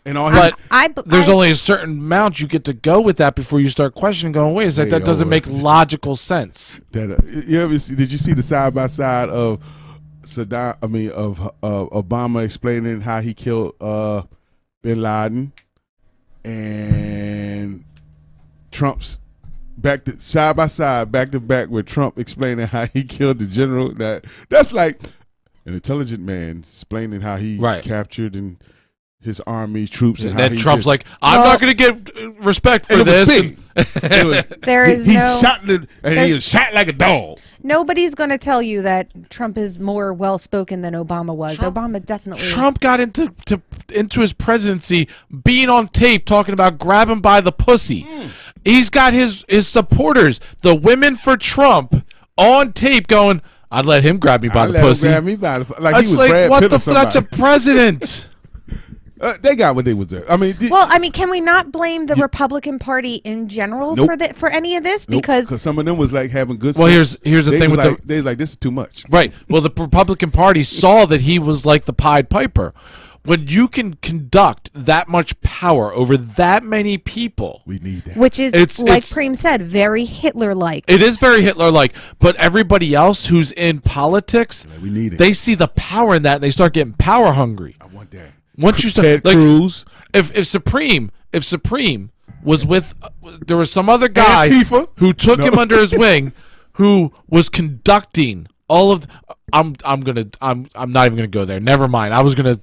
And all but there's only a certain amount you get to go with that before you start questioning, going, wait a second, that doesn't make logical sense. Did you see the side by side of Obama explaining how he killed bin Laden and Trump's side by side, back to back, with Trump explaining how he killed the general? That's like an intelligent man explaining how he captured and his army troops, and then Trump's like, I'm not going to get respect for this. He shot and he was shot like a dog. Nobody's going to tell you that Trump is more well spoken than Obama was. Obama definitely. Trump got into his presidency being on tape talking about grab him by the pussy. He's got his supporters, the women for Trump, on tape going, I'd let him grab me by the pussy. Grab me by the, like he was Brad Pitt or somebody. That's a president. They got what they was there. Can we not blame the Republican Party in general for any of this? Because some of them was like having good. Well, here's the thing with they like, this is too much. Right. Well, the Republican Party saw that he was like the Pied Piper. When you can conduct that much power over that many people, we need that. Which is, like Preem said, very Hitler-like. It is very Hitler-like. But everybody else who's in politics, we need it. They see the power in that, and they start getting power hungry. I want that. Once you start, Cruz, if Supreme was with, there was some other guy who took him under his wing, who was conducting all of. I'm not even gonna go there. Never mind. I'm gonna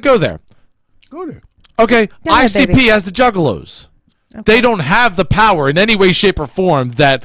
go there. Go there. Okay. ahead, ICP baby. has the Juggalos. Okay. They don't have the power in any way, shape, or form that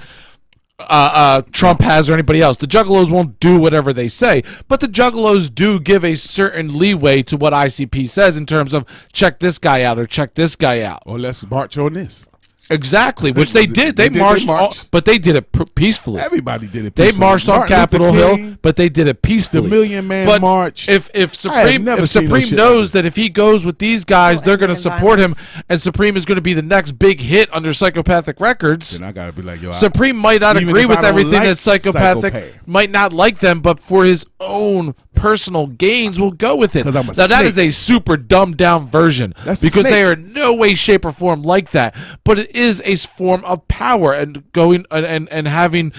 Trump has or anybody else. The Juggalos won't do whatever they say, but the Juggalos do give a certain leeway to what ICP says in terms of check this guy out or check this guy out. Or let's march on this. Exactly, which they did. They marched, but they did it peacefully. Everybody did it peacefully. They marched on Capitol Hill, but they did it peacefully. The Million Man March. If Supreme knows that if he goes with these guys, they're going to support him, and Supreme is going to be the next big hit under Psychopathic Records, then I got to be like, yo, Supreme might not agree with everything that Psychopathic might not like them, but for his own personal gains, will go with it. Now that is a super dumbed down version because they are in no way, shape, or form like that. But it is a form of power and going and having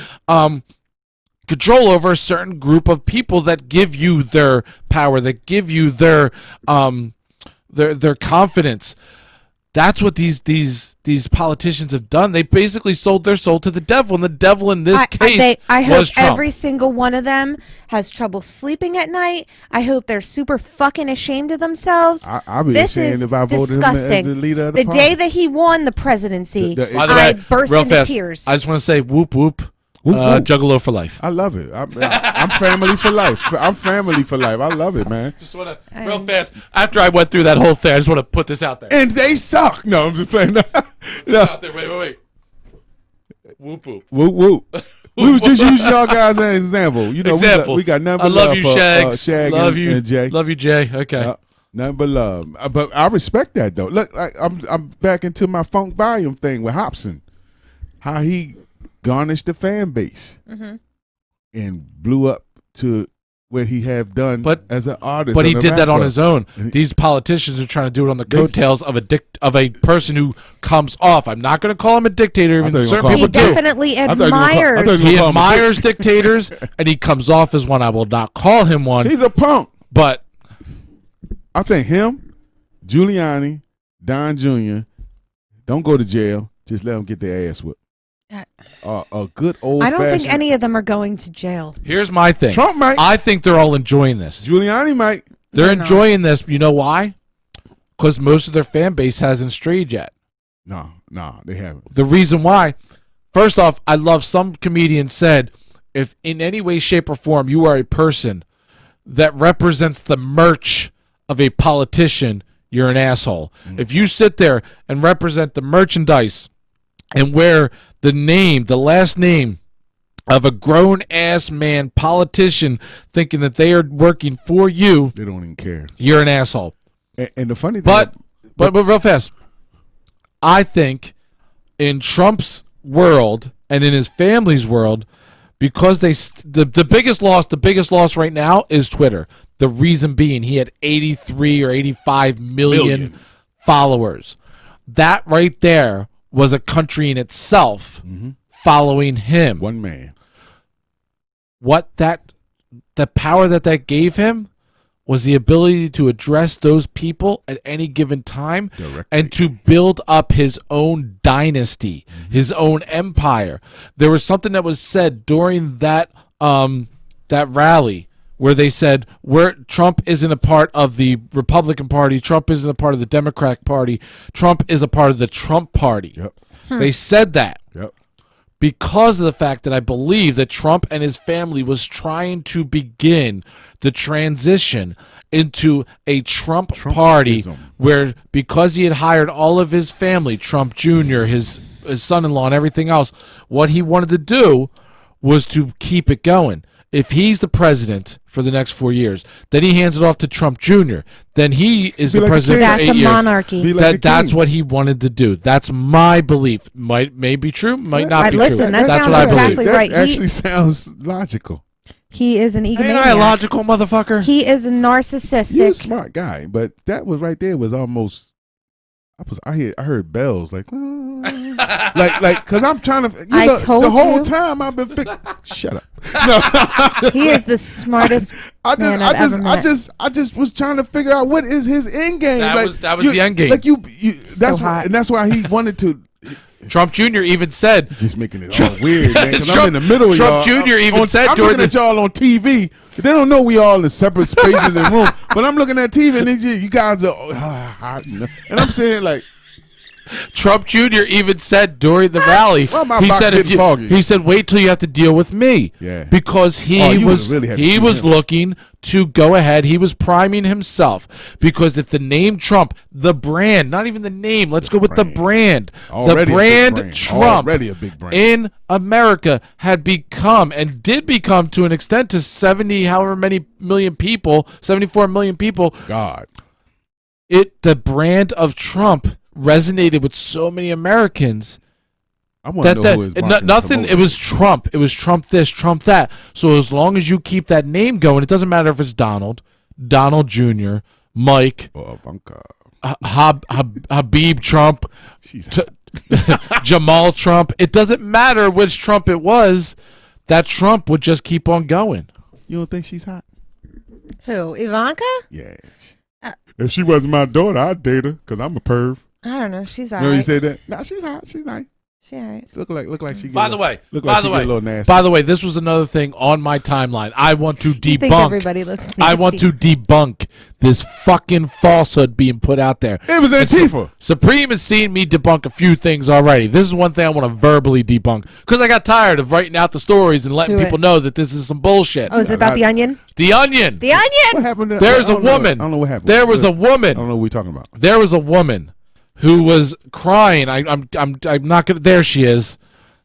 control over a certain group of people that give you their power, that give you their confidence. That's what these politicians have done. They basically sold their soul to the devil, and the devil in this case I hope was Trump. every single one of them has trouble sleeping at night. I hope they're super fucking ashamed of themselves. I'll be ashamed if I voted him as the leader of the party. Day that he won the presidency, By the way, I burst real into fast, tears. I just want to say whoop whoop. Juggalo for life. I love it. I'm family for life. I'm family for life. I love it, man. Just want to real fast. After I went through that whole thing, I just want to put this out there. And they suck. No, I'm just playing. No. Out there. Wait. Whoop whoop. Whoop whoop. We was just using y'all guys as an example. You know, we got nothing but love love you, for Shag and Jay. Love you, Jay. Okay. Nothing but love. But I respect that though. Look, I'm back into my funk volume thing with Hobson. How he garnished the fan base and blew up to what he have done as an artist. But he did that on his own. These politicians are trying to do it on the coattails of a person who comes off. I'm not going to call him a dictator. Even certain people do. He definitely admires. He admires dictators, and he comes off as one. I will not call him one. He's a punk. But I think him, Giuliani, Don Jr. don't go to jail. Just let them get their ass whipped. A good old. I don't think any of them are going to jail. Here's my thing. Trump might. I think they're all enjoying this. Giuliani might. They're enjoying this. You know why? Because most of their fan base hasn't strayed yet. No, they haven't. The reason why, first off, I love some comedian said, if in any way, shape, or form you are a person that represents the merch of a politician, you're an asshole. If you sit there and represent the merchandise and wear the last name of a grown-ass man politician thinking that they are working for you, They don't even care. you're an asshole. And the funny thing, But real fast, I think in Trump's world and in his family's world, because the biggest loss right now is Twitter. The reason being he had 83 or 85 million followers. That right there was a country in itself following him. one man. The power that gave him was the ability to address those people at any given time and to build up his own dynasty, his own empire. There was something that was said during that rally where they said Trump isn't a part of the Republican Party, Trump isn't a part of the Democratic Party, Trump is a part of the Trump Party. Yep. They said that. Yep. Because of the fact that I believe that Trump and his family was trying to begin the transition into a Trump party where, because he had hired all of his family, Trump Jr., his son-in-law and everything else, what he wanted to do was to keep it going. If he's the president for the next 4 years, then he hands it off to Trump Jr. Then he is the president for 8 years. That's a monarchy. That's what he wanted to do. That's my belief. May be true, might not be listen, true. that That's sounds what I believe. exactly right. That actually sounds logical. He is an Ain't egomaniac. I a logical motherfucker? He is a narcissistic. You're a smart guy, but that was right there was almost. I heard bells like because I'm trying to. I told the whole you. time I've been. Shut up. No. He is the smartest man I've ever met. I just was trying to figure out what is his end game. That was the end game. Like you that's So why, hot. and that's why he wanted to. Trump Jr. even said, Just making it all weird, man. Because I'm in the middle of Trump y'all. Jr. even said I'm during looking at y'all on TV. They don't know we all in separate spaces and rooms. But I'm looking at TV and you guys are hot. And I'm saying like. Trump Jr. even said during the rally, Well, my he box said getting foggy. he said wait till you have to deal with me. Yeah. Because he you was really had to he shoot was him. looking to go ahead. He was priming himself because if the name Trump, the brand, not even the name, let's go with the brand. Already The a big brand brand. Trump Already a big brand. in America had become and did become to an extent to 74 million people. God. The brand of Trump resonated with so many Americans I want to know who his marketing nothing. promoter It was Trump. It was Trump this, Trump that. So as long as you keep that name going, it doesn't matter if it's Donald Jr., Mike, or Ivanka. Habib Trump, Jamal Trump. It doesn't matter which Trump it was. That Trump would just keep on going. You don't think she's hot? Who? Ivanka? Yeah. If she wasn't my daughter, I'd date her because I'm a perv. I don't know. She's You alright. know you say that? Nah, she's hot. She's nice. She alright. Look like she. By the way, look like she get a little nasty. by the way, this was another thing on my timeline. I want to You think debunk. everybody looks I want to nasty. debunk this fucking falsehood being put out there. It was And Antifa. Supreme has seen me debunk a few things already. This is one thing I want to verbally debunk because I got tired of writing out the stories and letting Do it. people know that this is some bullshit. Oh, is it about the onion? The Onion. The onion. What happened? To, There's I a don't know. woman. I don't know what happened. There was a I woman. don't know what we're talking about. There was a woman who was crying. I'm not gonna. There she is.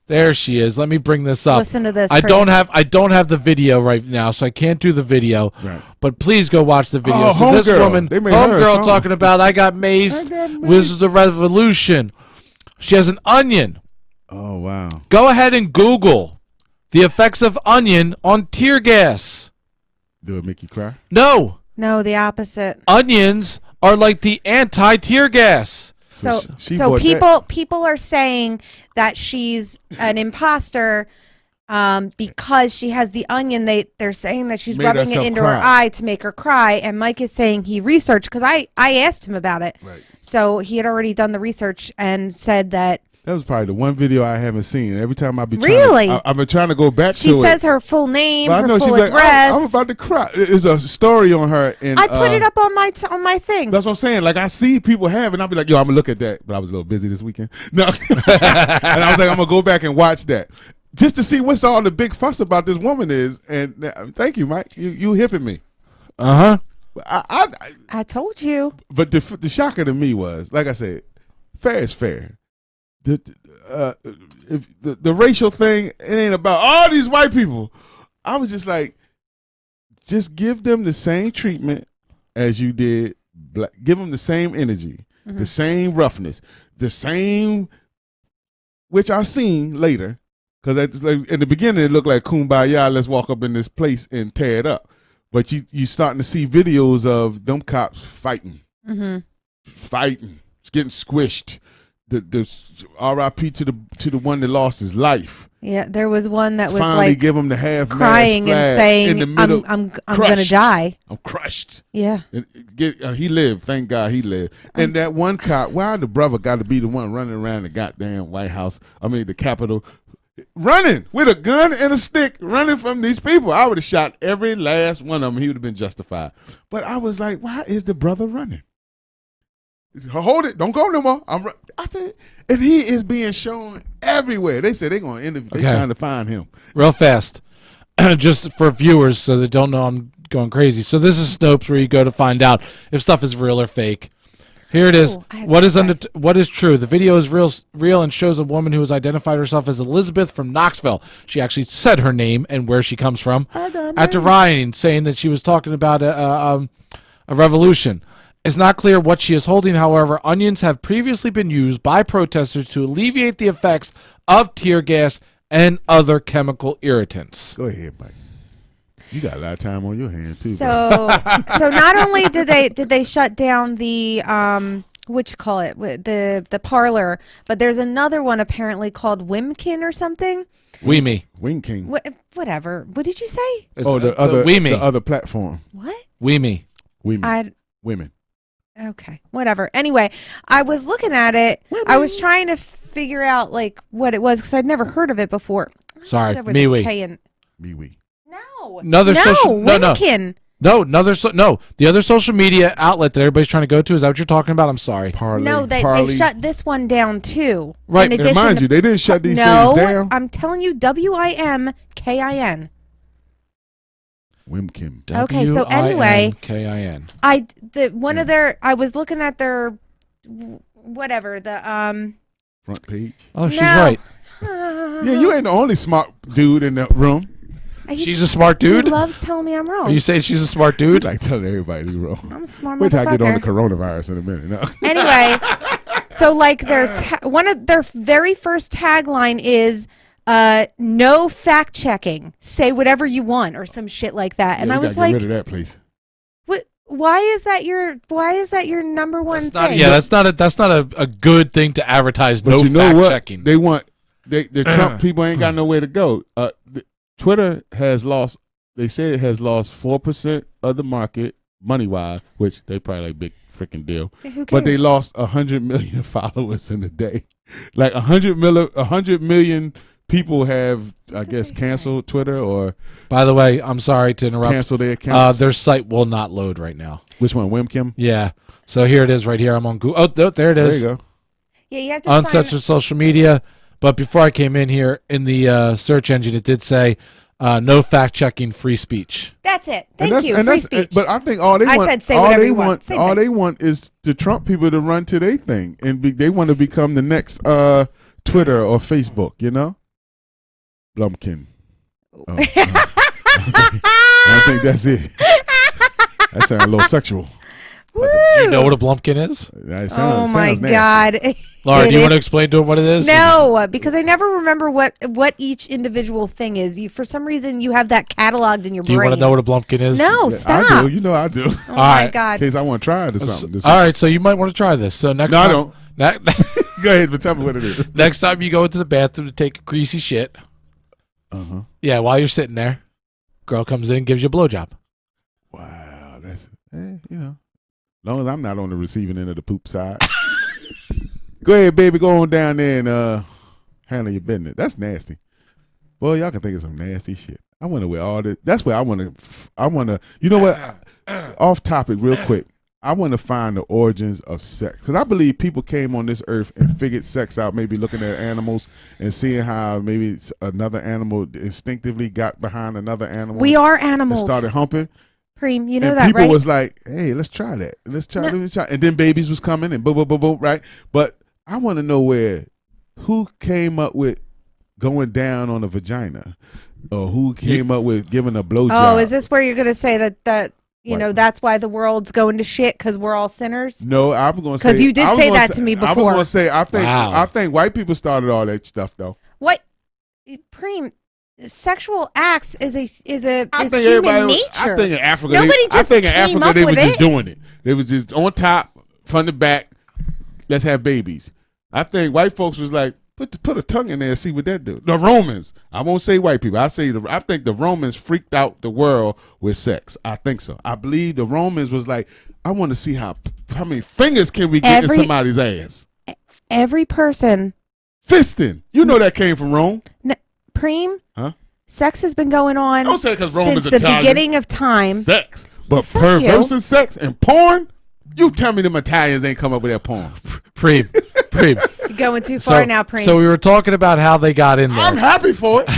There she is. Let me bring this up. Listen to this, I don't Fran. have the video right now, so I can't do the video. Right. But please go watch the video. Oh, so this Homegirl. woman, They made her a homegirl, song. talking about I got maced. I got This is the revolution. She has an onion. Oh wow. Go ahead and Google the effects of onion on tear gas. Do it make you cry? No, No, the opposite. onions are like the anti-tear gas. So, She so bought people are saying that she's an imposter because she has the onion. They're saying that she's Made rubbing it herself into her cry. eye to make her cry. And Mike is saying he researched because I asked him about it. Right. So he had already done the research and said that That was probably the one video I haven't seen. Every time I be trying Really? to, I've been trying to go back she to it. says her full name, But I her know full she's like, address. I'm about to cry. There's a story on her, and I put it up on my thing. That's what I'm saying. Like I see people have it, and I'll be like, yo, I'm gonna look at that. But I was a little busy this weekend. No, and I was like, I'm gonna go back and watch that just to see what's all the big fuss about this woman is. And thank you, Mike. You hipping me. Uh-huh. I told you. But the shocker to me was, like I said, fair is fair. If the racial thing, it ain't about all these white people. I was just like, just give them the same treatment as you did. Give them the same energy, the same roughness, the same, which I seen later. Because like, in the beginning, it looked like kumbaya, let's walk up in this place and tear it up. But you starting to see videos of them cops fighting, fighting, getting squished. The R.I.P. to the one that lost his life. Yeah, there was one that was finally like give him the half crying and saying, "I'm gonna die. I'm crushed." Yeah, he lived. Thank God he lived. And that one cop, why the brother got to be the one running around the goddamn White House? I mean the Capitol, running with a gun and a stick, running from these people. I would have shot every last one of them. He would have been justified. But I was like, why is the brother running? Hold it! Don't go no more. I said, and he is being shown everywhere. They said they're going to interview. They're trying to find him. Real fast, just for viewers so they don't know I'm going crazy. So this is Snopes, where you go to find out if stuff is real or fake. Here it is. What is true? The video is real and shows a woman who has identified herself as Elizabeth from Knoxville. She actually said her name and where she comes from. After rioting, saying that she was talking about a revolution. It's not clear what she is holding. However, onions have previously been used by protesters to alleviate the effects of tear gas and other chemical irritants. Go ahead, Mike. You got a lot of time on your hands too. So not only did they shut down the the parlor, but there's another one apparently called Wimkin or something. Weemy. Wimkin. Whatever. What did you say? The other platform. What? Weemy. Women. Okay, whatever. Anyway, I was looking at it. I was trying to figure out like what it was because I'd never heard of it before. Sorry, MeWe. MeWe. No. Wimkin. No, the other social media outlet that everybody's trying to go to, is that what you're talking about? I'm sorry. They shut this one down too. Right. In mind you, they didn't shut these things down. I'm telling you, WIMKIN. Wimkin. Okay, so anyway, KIN. I was looking at their front page. Oh, she's right. Yeah, you ain't the only smart dude in the room. She's a smart dude. He loves telling me I'm wrong. Are you saying she's a smart dude? Like telling everybody you're wrong. I'm a smart Wait till I motherfucker. get on the coronavirus in a minute. No. Anyway, so like one of their very first tagline is no fact checking. Say whatever you want or some shit like that. And I was like, get rid of that, please. What? Why is that your number one thing? Yeah, that's not a good thing to advertise. But no you know fact what? checking. They want the Trump people ain't got nowhere to go. Twitter has lost. They say it has lost 4% of the market money wise, which they probably like big freaking deal. Who cares? But they lost 100 million followers in a day. Like 100 million people have, I guess, canceled Twitter or. By the way, I'm sorry to interrupt. Cancel their accounts. Their site will not load right now. Which one, Wimkin? Yeah. So here it is, right here. I'm on Google. Oh, there it is. There you go. Yeah, you have to uncensored social media. But before I came in here in the search engine, it did say no fact checking, free speech. That's it. Thank you. Free speech. But I think all they want. I said say whatever you want. All they want is the Trump people to run to their thing, and they want to become the next Twitter or Facebook. You know, Blumpkin. I think that's it. That sounds a little sexual. Do you know what a Blumpkin is? Oh my God. Laura, do you want to explain to him what it is? No, because I never remember what each individual thing is. For some reason, you have that cataloged in your brain. Do you want to know what a Blumpkin is? No, stop. I do. You know I do. Oh my God. In case I want to try it or something. All right, so you might want to try this. So next time. No, I don't. Go ahead, but tell me what it is. Next time you go into the bathroom to take a greasy shit. Uh-huh. Yeah, while you're sitting there, girl comes in, gives you a blowjob. Wow, that's, you know. As long as I'm not on the receiving end of the poop side. Go ahead, baby. Go on down there and handle your business. That's nasty. Boy, y'all can think of some nasty shit. I wonder where all this. That's where I want to. You know what? Off topic, real quick. I want to find the origins of sex because I believe people came on this earth and figured sex out. Maybe looking at animals and seeing how maybe another animal instinctively got behind another animal. We are animals. And started humping. Preem, you know and that, people right? was like, "Hey, let's try that. Let's try. And then babies was coming and boom, boom, boom, boom, right? But I want to know who came up with going down on a vagina, or who came up with giving a blowjob. Oh, is this where you're going to say that you know that's why the world's going to shit because we're all sinners? No, I'm going to say because you did say that to me before. I was going to say I think white people started all that stuff though. What, Preem? Sexual acts is human nature. I think in Africa, they were just doing it. They was just on top, from the back. Let's have babies. I think white folks was like, put a tongue in there and see what that do. The Romans. I won't say white people. I think the Romans freaked out the world with sex. I think so. I believe the Romans was like, I want to see how many fingers can we get in somebody's ass. Every person fisting. You know that came from Rome. Preem. Huh? Sex has been going on since the beginning of time. Sex. But perverse sex and porn? You tell me them Italians ain't come up with that porn. Preem. You're going too far now, Preem. So we were talking about how they got in there. I'm happy for it.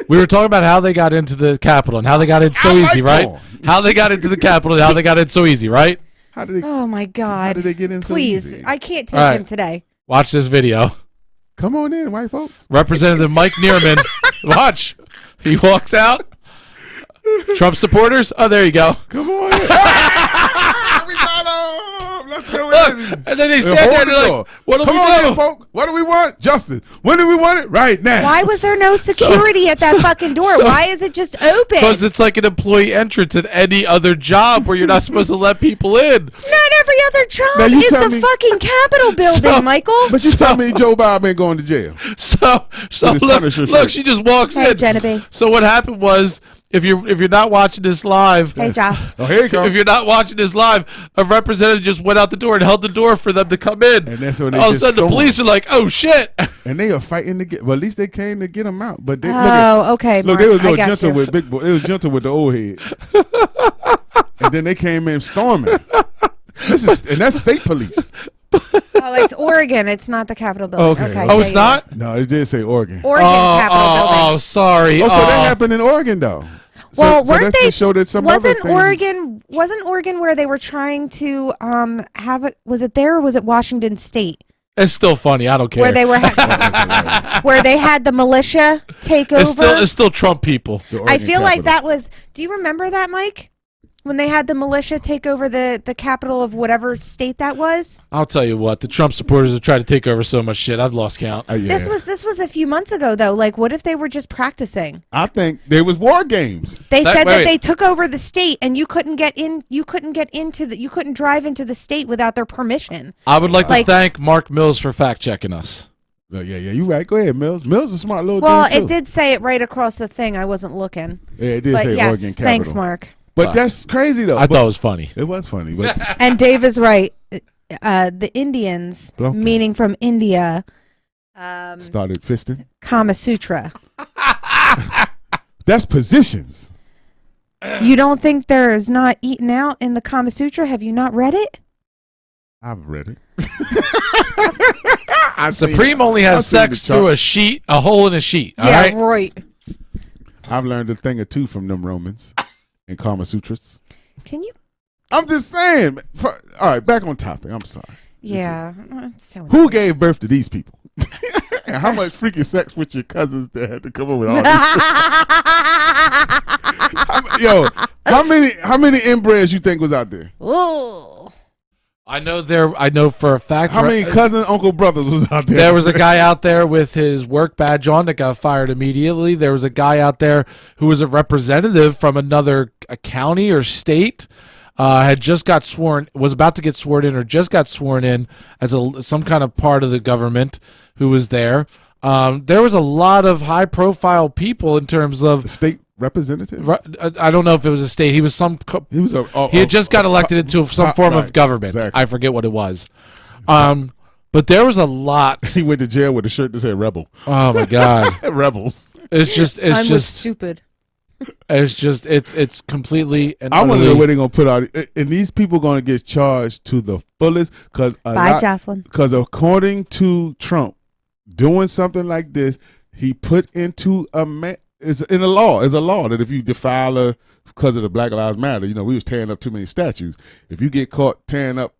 We were talking about how they got into the Capitol and how they got in so easy, right? Porn. How they got into the Capitol and how they got in so easy, right? How did they? Oh my God! How did they get in so easy? Please, I can't take him today. Watch this video. Come on in, white folks. Representative Mike Neerman. Watch. He walks out. Trump supporters. Oh, there you go. Come on in. We got him. Let's go in. And then they stand there and they're like, what do we do? In, folks. What do we want? Justice. When do we want it? Right now. Why was there no security at that fucking door? Why is it just open? Because it's like an employee entrance at any other job where you're not supposed to let people in. Not every other job is the fucking Capitol building, Michael. But you tell me Joe Biden ain't going to jail. So look, she just walks in. Genevieve. So what happened was, if you're not watching this live, hey Joss. Oh, here you go. If you're not watching this live, a representative just went out the door and held the door for them to come in. And that's when all of a sudden the police are like, "Oh shit!" And they are fighting to get. Well, at least they came to get them out. But they, okay. Look, Mark, they was no gentle with big boy. They was gentle with the old head. And then they came in storming. And that's state police. Oh, it's Oregon. It's not the Capitol building. Okay. Oh, it's not? No, it did say Oregon. Oregon Capitol building. Oh, sorry. Oh, so that happened in Oregon, though. Well, weren't they? Wasn't Oregon where they were trying to have it? Was it there or was it Washington State? It's still funny. I don't care. Where they were, where they had the militia take over. It's still Trump people. I feel like that was. Do you remember that, Mike? When they had the militia take over the capital of whatever state that was. I'll tell you what, the Trump supporters have tried to take over so much shit. I've lost count. Yeah. This was a few months ago though. Like, what if they were just practicing? I think there was war games. They said that they took over the state and you couldn't get in. You couldn't drive into the state without their permission. I would like to thank Mark Mills for fact checking us. Yeah, you're right. Go ahead, Mills. Mills is a smart little. Well, dude it did say it right across the thing. I wasn't looking. Yeah, it did say yes, Oregon Capitol. Thanks, Mark. But that's crazy, though. I thought it was funny. It was funny. But and Dave is right. The Indians, meaning from India, started fisting. Kama Sutra. That's positions. You don't think there's not eaten out in the Kama Sutra? Have you not read it? I've read it. Supreme only has sex through a hole in a sheet. Yeah, right. I've learned a thing or two from them Romans and Kama Sutras. Can you? I'm just saying. All right, back on topic. I'm sorry. Yeah. Who gave birth to these people? And how much freaky sex with your cousins that had to come up with all these? Yo, how many inbreds you think was out there? Oh. I know for a fact. How many cousin, uncle, brothers was out there? There was a guy out there with his work badge on that got fired immediately. There was a guy out there who was a representative from another county or state, was about to get sworn in or just got sworn in as some kind of part of the government who was there. There was a lot of high-profile people in terms of state representative. I don't know if it was a state. He was he had just got elected into some form of government. Exactly. I forget what it was. But there was a lot. He went to jail with a shirt that said "Rebel." Oh my God, rebels! It's just stupid. It's completely. I want to know where they're gonna put out, and these people gonna get charged to the fullest because Jocelyn. Because according to Trump, doing something like this, he put into it's in the law. It's a law that if you defile her because of the Black Lives Matter, we was tearing up too many statues. If you get caught tearing up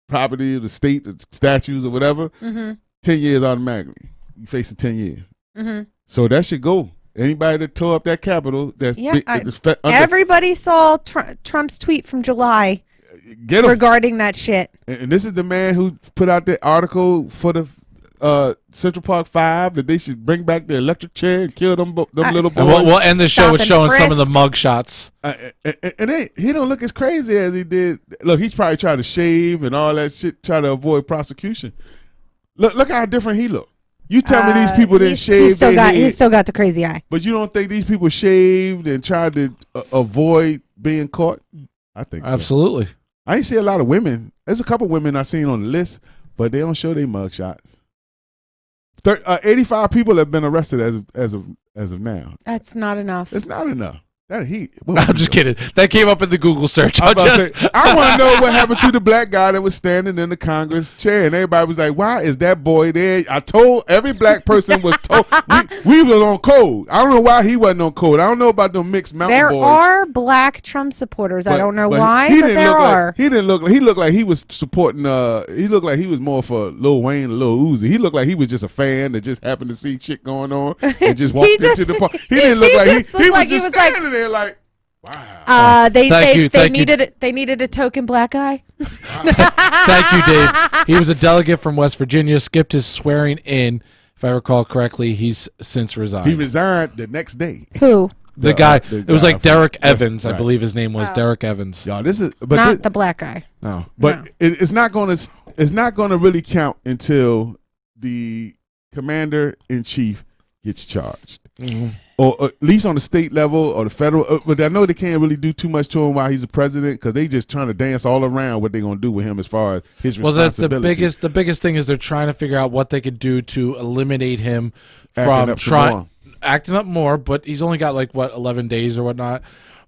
property of the state, the statues or whatever, 10 years automatically. You facing 10 years. So that should go. Anybody that tore up that Capitol, everybody saw Trump's tweet from July regarding that shit. And this is the man who put out the article for the Central Park 5 that they should bring back the electric chair and kill them little boys. We'll end the show with showing some of the mug shots. And he don't look as crazy as he did. Look, he's probably trying to shave and all that shit, try to avoid prosecution. Look how different he look. You tell me these people didn't shave. He still got the crazy eye. But you don't think these people shaved and tried to avoid being caught? I think so. Absolutely. I ain't see a lot of women. There's a couple women I seen on the list, but they don't show their mug shots. 85 people have been arrested as of now. That's not enough. It's not enough. I'm just kidding. That came up in the Google search. I want to know what happened to the black guy that was standing in the Congress chair, and everybody was like, "Why is that boy there?" I told every black person was told we was on code. I don't know why he wasn't on code. I don't know about them mixed mountain boys. There are black Trump supporters. I don't know why, but there are. He looked like he was supporting. He looked like he was more for Lil Wayne and Lil Uzi. He looked like he was just a fan that just happened to see shit going on and just walked into the park. He didn't look like he was just standing there. Like, wow. They needed a token black guy. Thank you, Dave. He was a delegate from West Virginia, skipped his swearing in. If I recall correctly, he's since resigned. He resigned the next day. Who? The guy. It was like Derek Evans, I believe his name was. Derek Evans. Y'all, this is not the black guy. No, but it's not going to really count until the commander-in-chief gets charged. Or at least on the state level or the federal. But I know they can't really do too much to him while he's a president because they just trying to dance all around what they're going to do with him as far as his responsibility. Well, that's the biggest thing is they're trying to figure out what they could do to eliminate him from acting up more. But he's only got 11 days or whatnot.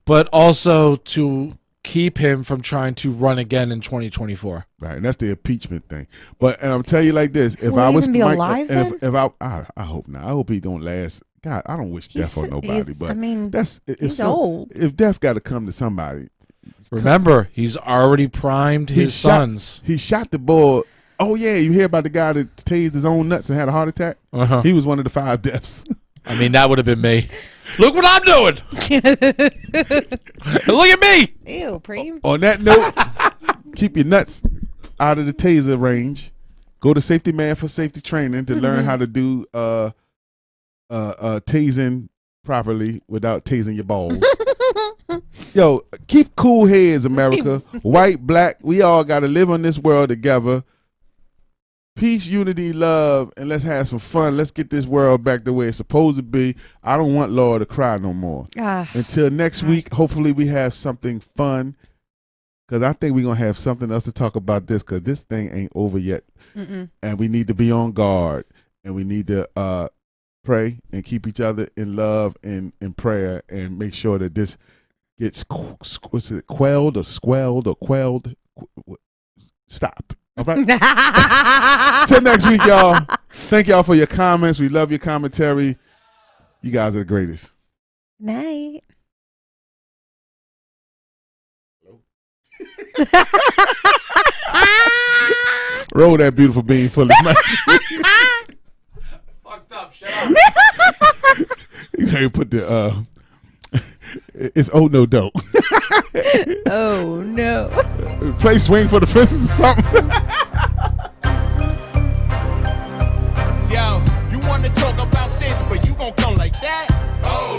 But also to keep him from trying to run again in 2024. Right, and that's the impeachment thing. But I'm telling you like this: if Will I was even be alive, if I hope not. I hope he don't last. God, I don't wish death on nobody. But that's he's old. If death got to come to somebody, remember he's already primed his sons. He shot the boy. Oh yeah, you hear about the guy that tased his own nuts and had a heart attack? He was one of the 5 deaths. I mean, that would have been me. Look what I'm doing. Look at me. Ew, Preem. On that note, keep your nuts out of the taser range. Go to Safety Man for safety training to learn how to do tasing properly without tasing your balls. Yo, keep cool heads, America. White, black, we all got to live on this world together. Peace, unity, love, and let's have some fun. Let's get this world back the way it's supposed to be. I don't want Laura to cry no more. Until next week, hopefully we have something fun, because I think we're going to have something else to talk about this, because this thing ain't over yet. And we need to be on guard, and we need to pray and keep each other in love and in prayer and make sure that this gets quelled or squelled or quelled, stopped. All right. Till next week, y'all. Thank y'all for your comments. We love your commentary. You guys are the greatest. Night. Roll that beautiful bean full of money. Fucked up. Shut up. You gotta put the it's oh no dope. Oh no. Play Swing for the Fences or something. Yo, you wanna talk about this, but you gon' come like that? Oh